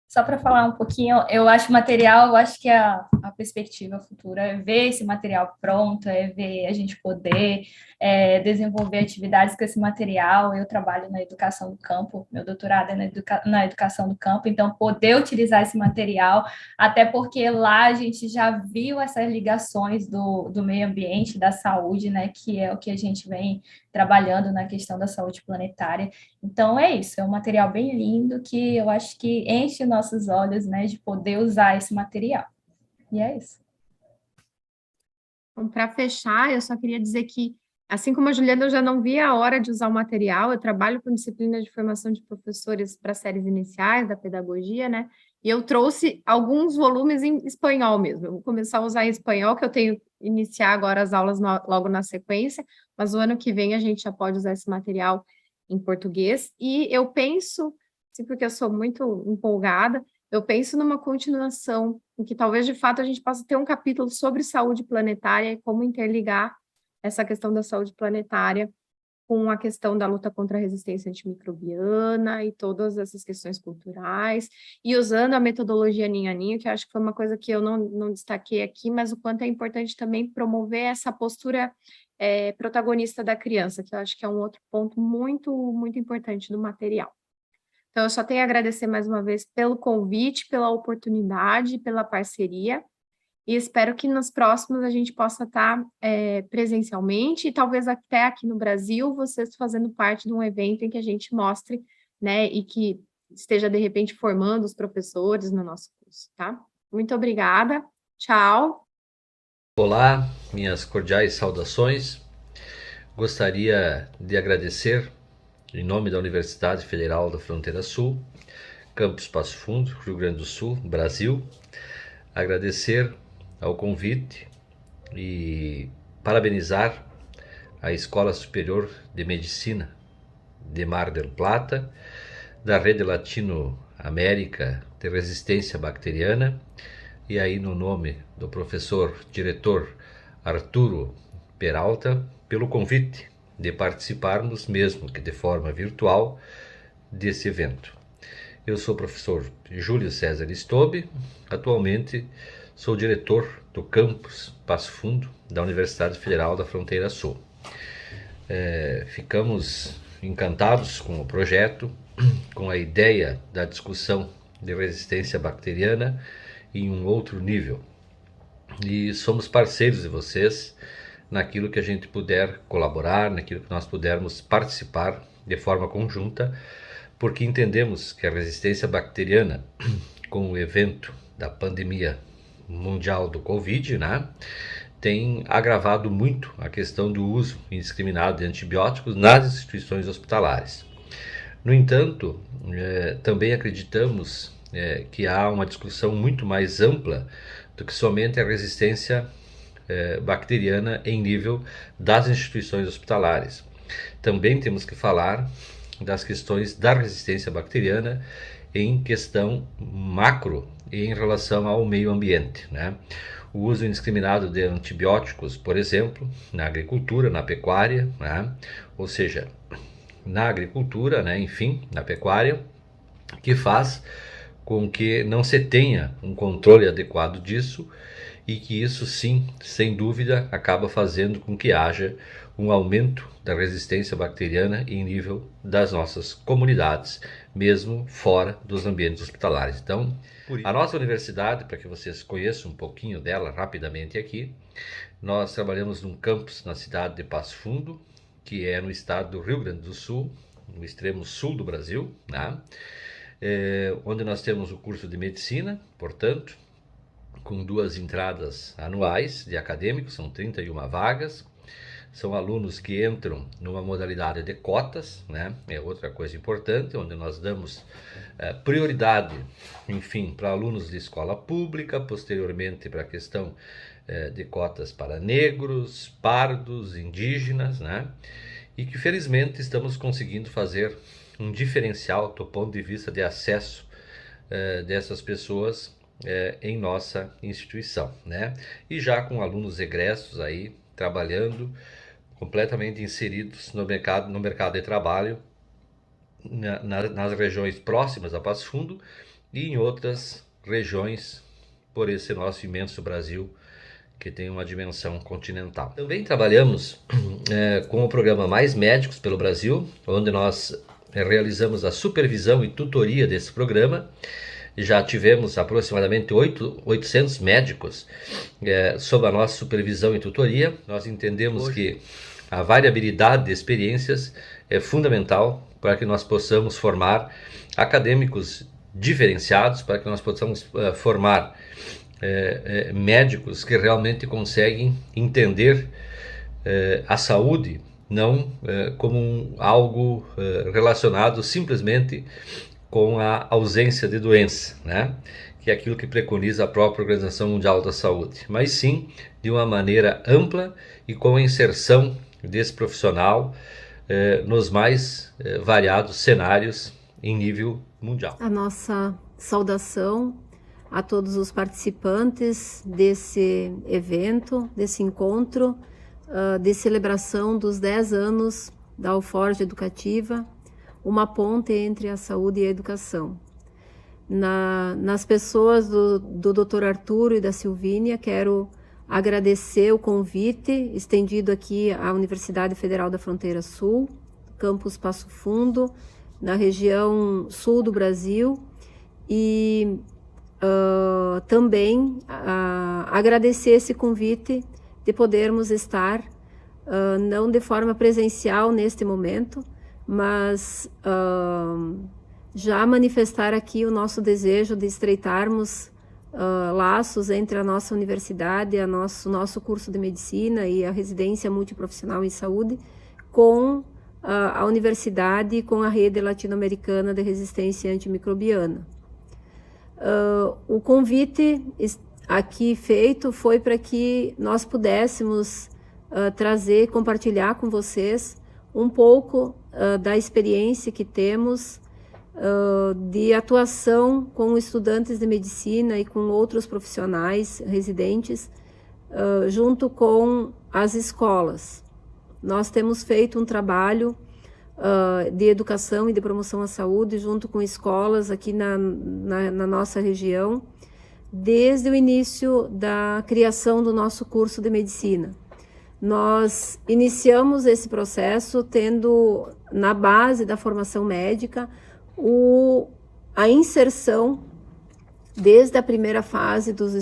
Só para falar um pouquinho, eu acho material, eu acho que a perspectiva futura é ver esse material pronto, é ver a gente poder desenvolver atividades com esse material. Eu trabalho na educação do campo, meu doutorado é na educação do campo, então poder utilizar esse material, até porque lá a gente já viu essas ligações do meio ambiente, da saúde, né, que é o que a gente vem trabalhando na questão da saúde planetária. Então é isso, é um material bem lindo que eu acho que enche nossos olhos, né, de poder usar esse material. E é isso. Então, para fechar, eu só queria dizer que, assim como a Juliana, eu já não via a hora de usar o material. Eu trabalho com disciplina de formação de professores para séries iniciais da pedagogia, né? E eu trouxe alguns volumes em espanhol mesmo. Eu vou começar a usar em espanhol, que eu tenho que iniciar agora as aulas logo na sequência, mas o ano que vem a gente já pode usar esse material em português. E eu penso, assim, porque eu sou muito empolgada, eu penso numa continuação, em que talvez, de fato, a gente possa ter um capítulo sobre saúde planetária e como interligar essa questão da saúde planetária com a questão da luta contra a resistência antimicrobiana e todas essas questões culturais, e usando a metodologia Ninho a Ninho, que eu acho que foi uma coisa que eu não destaquei aqui, mas o quanto é importante também promover essa postura protagonista da criança, que eu acho que é um outro ponto muito, muito importante do material. Então, eu só tenho a agradecer mais uma vez pelo convite, pela oportunidade, pela parceria, e espero que nos próximos a gente possa estar presencialmente, e talvez até aqui no Brasil, vocês fazendo parte de um evento em que a gente mostre, né, e que esteja, de repente, formando os professores no nosso curso, tá? Muito obrigada, tchau! Olá, minhas cordiais saudações. Gostaria de agradecer, em nome da Universidade Federal da Fronteira Sul, Campus Passo Fundo, Rio Grande do Sul, Brasil, agradecer ao convite e parabenizar a Escola Superior de Medicina de Mar del Plata, da Rede Latino-América de Resistência Bacteriana, e aí no nome do professor diretor Arturo Peralta, pelo convite de participarmos, mesmo que de forma virtual, desse evento. Eu sou o professor Júlio César Stobe, atualmente sou diretor do campus Passo Fundo da Universidade Federal da Fronteira Sul. Ficamos encantados com o projeto, com a ideia da discussão de resistência bacteriana em um outro nível. E somos parceiros de vocês naquilo que a gente puder colaborar, naquilo que nós pudermos participar de forma conjunta, porque entendemos que a resistência bacteriana, com o evento da pandemia mundial do Covid, né, tem agravado muito a questão do uso indiscriminado de antibióticos nas instituições hospitalares. No entanto, também acreditamos que há uma discussão muito mais ampla do que somente a resistência bacteriana em nível das instituições hospitalares. Também temos que falar das questões da resistência bacteriana em questão macro e em relação ao meio ambiente, né? O uso indiscriminado de antibióticos, por exemplo, na agricultura, na pecuária, né? Ou seja, na agricultura, né? Enfim, na pecuária, que faz com que não se tenha um controle adequado disso e que isso sim, sem dúvida, acaba fazendo com que haja um aumento da resistência bacteriana em nível das nossas comunidades, mesmo fora dos ambientes hospitalares. Então, a nossa universidade, para que vocês conheçam um pouquinho dela rapidamente aqui, nós trabalhamos num campus na cidade de Passo Fundo, que é no estado do Rio Grande do Sul, no extremo sul do Brasil, né? Onde nós temos o curso de medicina, portanto, com 2 entradas anuais de acadêmicos, são 31 vagas. São alunos que entram numa modalidade de cotas, né? É outra coisa importante, onde nós damos prioridade, enfim, para alunos de escola pública, posteriormente para a questão de cotas para negros, pardos, indígenas, né? E que felizmente estamos conseguindo fazer um diferencial do ponto de vista de acesso dessas pessoas em nossa instituição, né? E já com alunos egressos aí trabalhando, completamente inseridos no mercado de trabalho nas regiões próximas a Passo Fundo e em outras regiões por esse nosso imenso Brasil que tem uma dimensão continental. Também trabalhamos com o programa Mais Médicos pelo Brasil, onde nós realizamos a supervisão e tutoria desse programa. Já tivemos aproximadamente 800 médicos sob a nossa supervisão e tutoria. Nós entendemos que a variabilidade de experiências é fundamental para que nós possamos formar acadêmicos diferenciados, para que nós possamos formar médicos que realmente conseguem entender a saúde não como algo relacionado simplesmente com a ausência de doença, né? Que é aquilo que preconiza a própria Organização Mundial da Saúde, mas sim de uma maneira ampla e com a inserção desse profissional nos mais variados cenários em nível mundial. A nossa saudação a todos os participantes desse evento, desse encontro, de celebração dos 10 anos da Alforge Educativa, uma ponte entre a saúde e a educação. Nas pessoas do Dr. Arturo e da Silvínia, quero agradecer o convite estendido aqui à Universidade Federal da Fronteira Sul, campus Passo Fundo, na região sul do Brasil, e também agradecer esse convite de podermos estar, não de forma presencial neste momento, mas já manifestar aqui o nosso desejo de estreitarmos laços entre a nossa universidade, nosso curso de medicina e a residência multiprofissional em saúde com a universidade e com a rede latino-americana de resistência antimicrobiana. O convite aqui feito foi para que nós pudéssemos trazer, compartilhar com vocês um pouco da experiência que temos de atuação com estudantes de medicina e com outros profissionais residentes junto com as escolas. Nós temos feito um trabalho de educação e de promoção à saúde junto com escolas aqui na nossa região desde o início da criação do nosso curso de medicina. Nós iniciamos esse processo tendo na base da formação médica a inserção, desde a primeira fase dos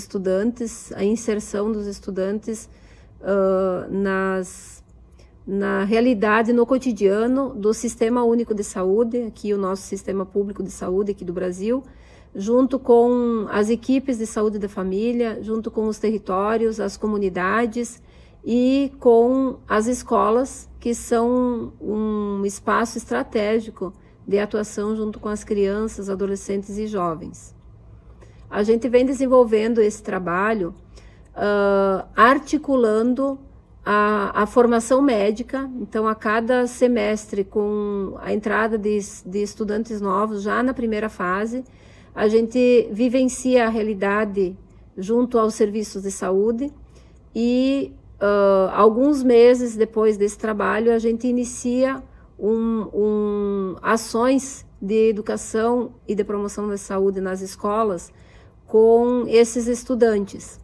na realidade, no cotidiano do Sistema Único de Saúde, aqui o nosso Sistema Público de Saúde aqui do Brasil, junto com as equipes de saúde da família, junto com os territórios, as comunidades e com as escolas, que são um espaço estratégico de atuação junto com as crianças, adolescentes e jovens. A gente vem desenvolvendo esse trabalho articulando a formação médica. Então, a cada semestre, com a entrada de estudantes novos, já na primeira fase, a gente vivencia a realidade junto aos serviços de saúde e alguns meses depois desse trabalho, a gente inicia ações de educação e de promoção da saúde nas escolas com esses estudantes.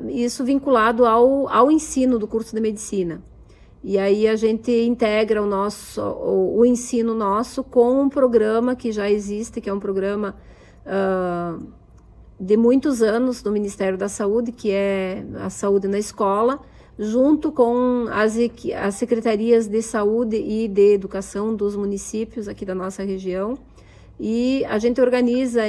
Isso vinculado ao ensino do curso de medicina. E aí a gente integra o ensino nosso com um programa que já existe, que é um programa de muitos anos do Ministério da Saúde, que é a Saúde na Escola, junto com as secretarias de saúde e de educação dos municípios aqui da nossa região. E a gente organiza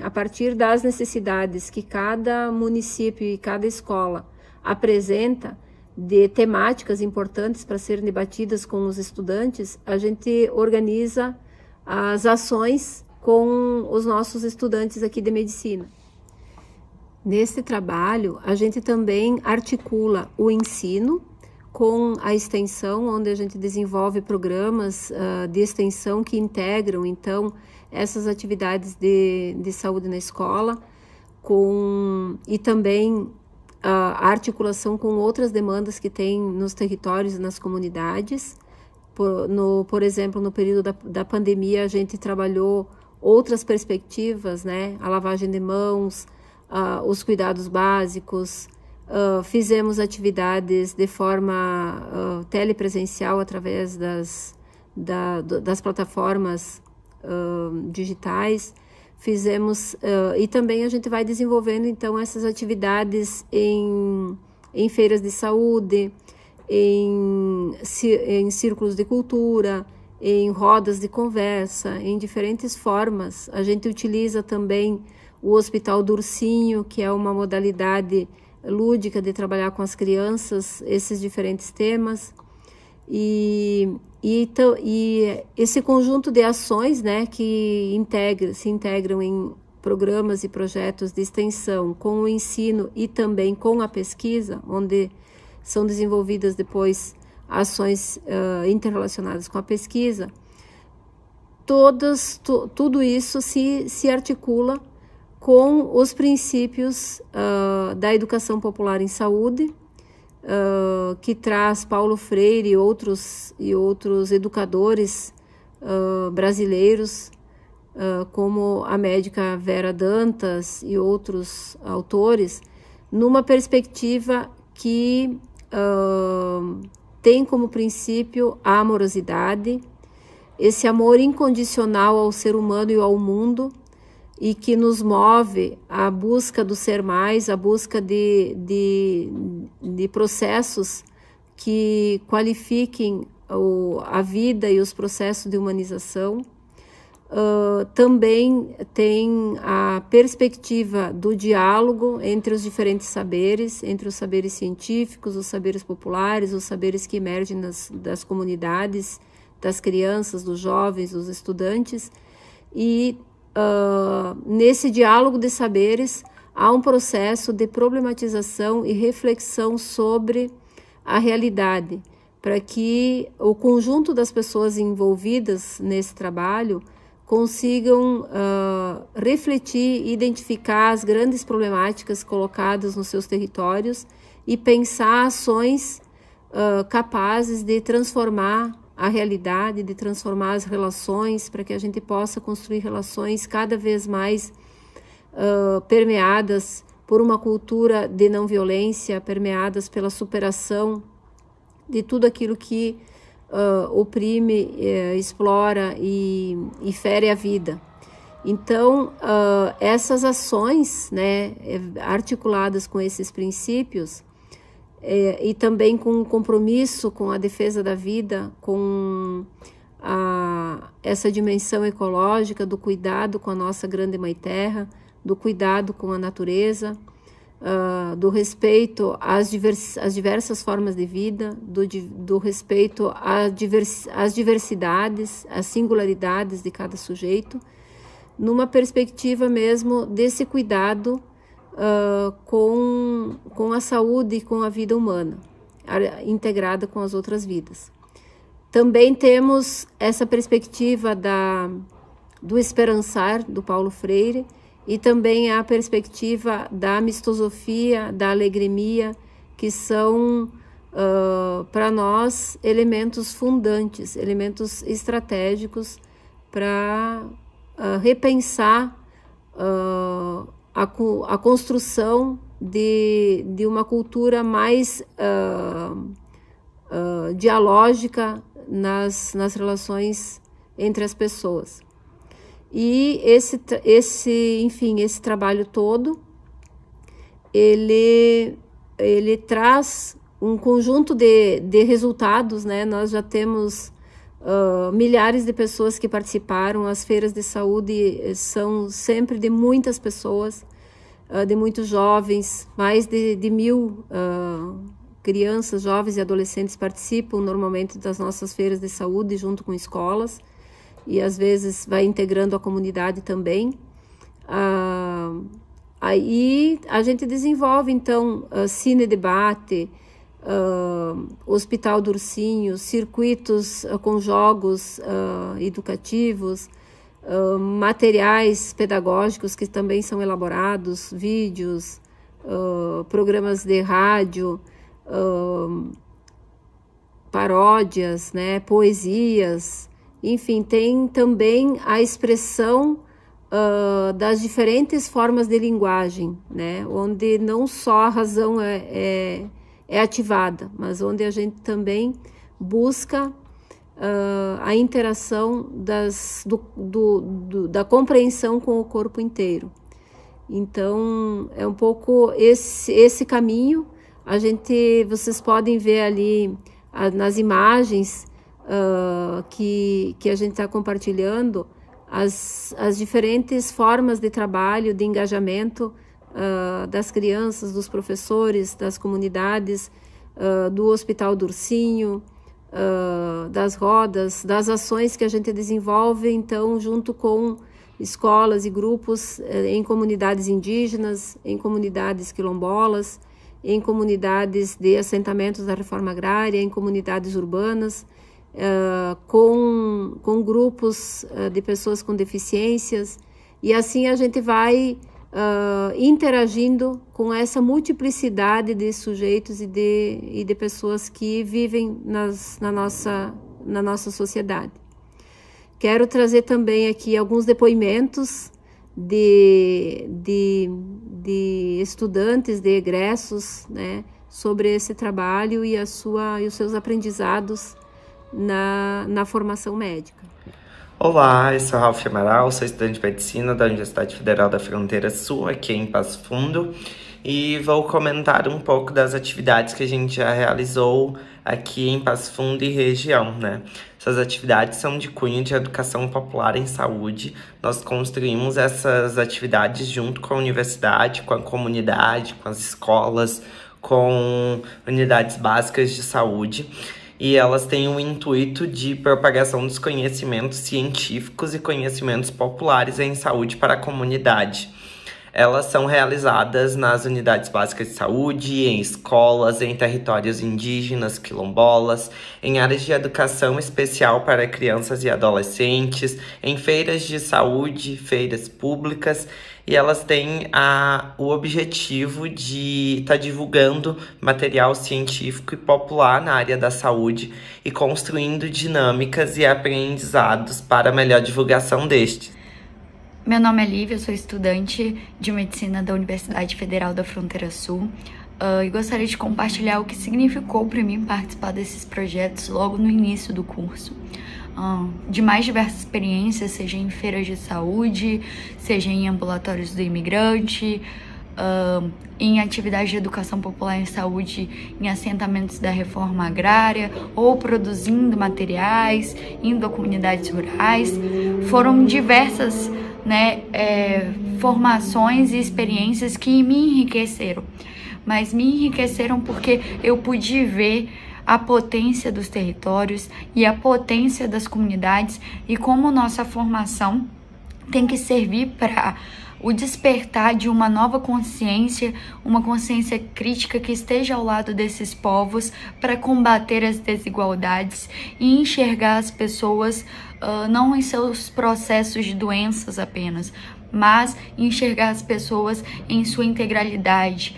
a partir das necessidades que cada município e cada escola apresenta, de temáticas importantes para serem debatidas com os estudantes, a gente organiza as ações com os nossos estudantes aqui de medicina. Nesse trabalho, a gente também articula o ensino com a extensão, onde a gente desenvolve programas de extensão que integram, então, essas atividades de saúde na escola, e também a articulação com outras demandas que tem nos territórios e nas comunidades. Por exemplo, no período da pandemia, a gente trabalhou outras perspectivas, né? A lavagem de mãos, os cuidados básicos, fizemos atividades de forma telepresencial através das plataformas digitais, e também a gente vai desenvolvendo então essas atividades em feiras de saúde, em círculos de cultura, em rodas de conversa, em diferentes formas. A gente utiliza também o Hospital do Ursinho, que é uma modalidade lúdica de trabalhar com as crianças esses diferentes temas. E esse conjunto de ações, né, que se integram em programas e projetos de extensão com o ensino e também com a pesquisa, onde são desenvolvidas depois ações interrelacionadas com a pesquisa, tudo isso se articula com os princípios da educação popular em saúde, que traz Paulo Freire e outros educadores brasileiros, como a médica Vera Dantas e outros autores, numa perspectiva que tem como princípio a amorosidade, esse amor incondicional ao ser humano e ao mundo, e que nos move à busca do ser mais, à busca de processos que qualifiquem a vida e os processos de humanização. Também tem a perspectiva do diálogo entre os diferentes saberes, entre os saberes científicos, os saberes populares, os saberes que emergem das comunidades, das crianças, dos jovens, dos estudantes, e nesse diálogo de saberes há um processo de problematização e reflexão sobre a realidade, para que o conjunto das pessoas envolvidas nesse trabalho consigam refletir e identificar as grandes problemáticas colocadas nos seus territórios e pensar ações capazes de transformar a realidade, de transformar as relações, para que a gente possa construir relações cada vez mais permeadas por uma cultura de não violência, permeadas pela superação de tudo aquilo que oprime, explora e fere a vida. Então, essas ações, né, articuladas com esses princípios, e também com um compromisso com a defesa da vida, com essa dimensão ecológica do cuidado com a nossa grande Mãe Terra, do cuidado com a natureza, do respeito às diversas formas de vida, do respeito às diversidades, às singularidades de cada sujeito, numa perspectiva mesmo desse cuidado com a saúde e com a vida humana, integrada com as outras vidas. Também temos essa perspectiva do esperançar, do Paulo Freire, e também a perspectiva da amistosofia, da alegria, que são, para nós, elementos fundantes, elementos estratégicos para repensar a construção de uma cultura mais dialógica nas relações entre as pessoas. E esse trabalho todo, ele traz um conjunto de resultados, né? Nós já temos milhares de pessoas que participaram. As feiras de saúde são sempre de muitas pessoas, de muitos jovens, mais de 1.000 crianças, jovens e adolescentes participam normalmente das nossas feiras de saúde junto com escolas, e às vezes vai integrando a comunidade também. Aí a gente desenvolve, então, cine debate, Hospital do Ursinho, circuitos com jogos educativos, materiais pedagógicos que também são elaborados, vídeos, programas de rádio, paródias, né, poesias, enfim, tem também a expressão das diferentes formas de linguagem, né, onde não só a razão é ativada, mas onde a gente também busca a interação da compreensão com o corpo inteiro. Então, é um pouco esse caminho. Vocês podem ver ali nas imagens que a gente está compartilhando as diferentes formas de trabalho, de engajamento das crianças, dos professores, das comunidades, do Hospital do Ursinho, das rodas, das ações que a gente desenvolve, então, junto com escolas e grupos em comunidades indígenas, em comunidades quilombolas, em comunidades de assentamentos da reforma agrária, em comunidades urbanas, com grupos de pessoas com deficiências, e assim a gente vai interagindo com essa multiplicidade de sujeitos e de pessoas que vivem na nossa sociedade. Quero trazer também aqui alguns depoimentos de estudantes, de egressos, né, sobre esse trabalho e os seus aprendizados na formação médica. Olá, eu sou Ralf Amaral, sou estudante de medicina da Universidade Federal da Fronteira Sul, aqui em Passo Fundo, e vou comentar um pouco das atividades que a gente já realizou aqui em Passo Fundo e região, né? Essas atividades são de cunho de educação popular em saúde. Nós construímos essas atividades junto com a universidade, com a comunidade, com as escolas, com unidades básicas de saúde. E elas têm o intuito de propagação dos conhecimentos científicos e conhecimentos populares em saúde para a comunidade. Elas são realizadas nas unidades básicas de saúde, em escolas, em territórios indígenas, quilombolas, em áreas de educação especial para crianças e adolescentes, em feiras de saúde, feiras públicas, e elas têm o objetivo de estar divulgando material científico e popular na área da saúde e construindo dinâmicas e aprendizados para a melhor divulgação destes. Meu nome é Lívia, eu sou estudante de medicina da Universidade Federal da Fronteira Sul e gostaria de compartilhar o que significou para mim participar desses projetos logo no início do curso. De mais diversas experiências, seja em feiras de saúde, seja em ambulatórios do imigrante, em atividades de educação popular em saúde em assentamentos da reforma agrária ou produzindo materiais, indo a comunidades rurais. Foram diversas, né, formações e experiências que me enriqueceram, mas me enriqueceram porque eu pude ver a potência dos territórios e a potência das comunidades e como nossa formação tem que servir para o despertar de uma nova consciência, uma consciência crítica que esteja ao lado desses povos para combater as desigualdades e enxergar as pessoas não em seus processos de doenças apenas, mas enxergar as pessoas em sua integralidade,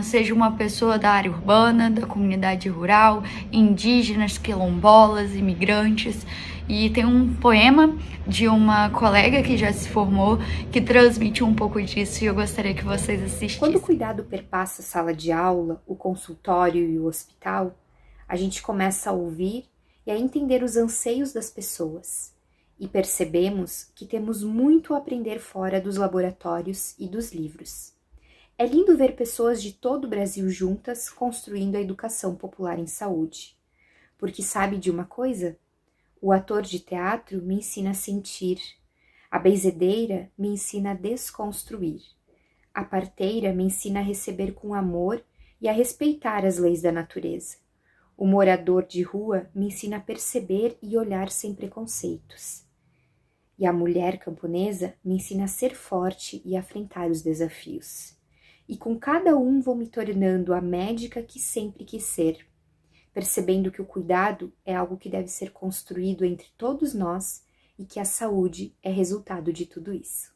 seja uma pessoa da área urbana, da comunidade rural, indígenas, quilombolas, imigrantes. E tem um poema de uma colega que já se formou que transmite um pouco disso e eu gostaria que vocês assistissem. Quando o cuidado perpassa a sala de aula, o consultório e o hospital, a gente começa a ouvir e a entender os anseios das pessoas. E percebemos que temos muito a aprender fora dos laboratórios e dos livros. É lindo ver pessoas de todo o Brasil juntas construindo a educação popular em saúde. Porque sabe de uma coisa? O ator de teatro me ensina a sentir, a benzedeira me ensina a desconstruir, a parteira me ensina a receber com amor e a respeitar as leis da natureza. O morador de rua me ensina a perceber e olhar sem preconceitos. E a mulher camponesa me ensina a ser forte e a enfrentar os desafios. E com cada um vou me tornando a médica que sempre quis ser, percebendo que o cuidado é algo que deve ser construído entre todos nós e que a saúde é resultado de tudo isso.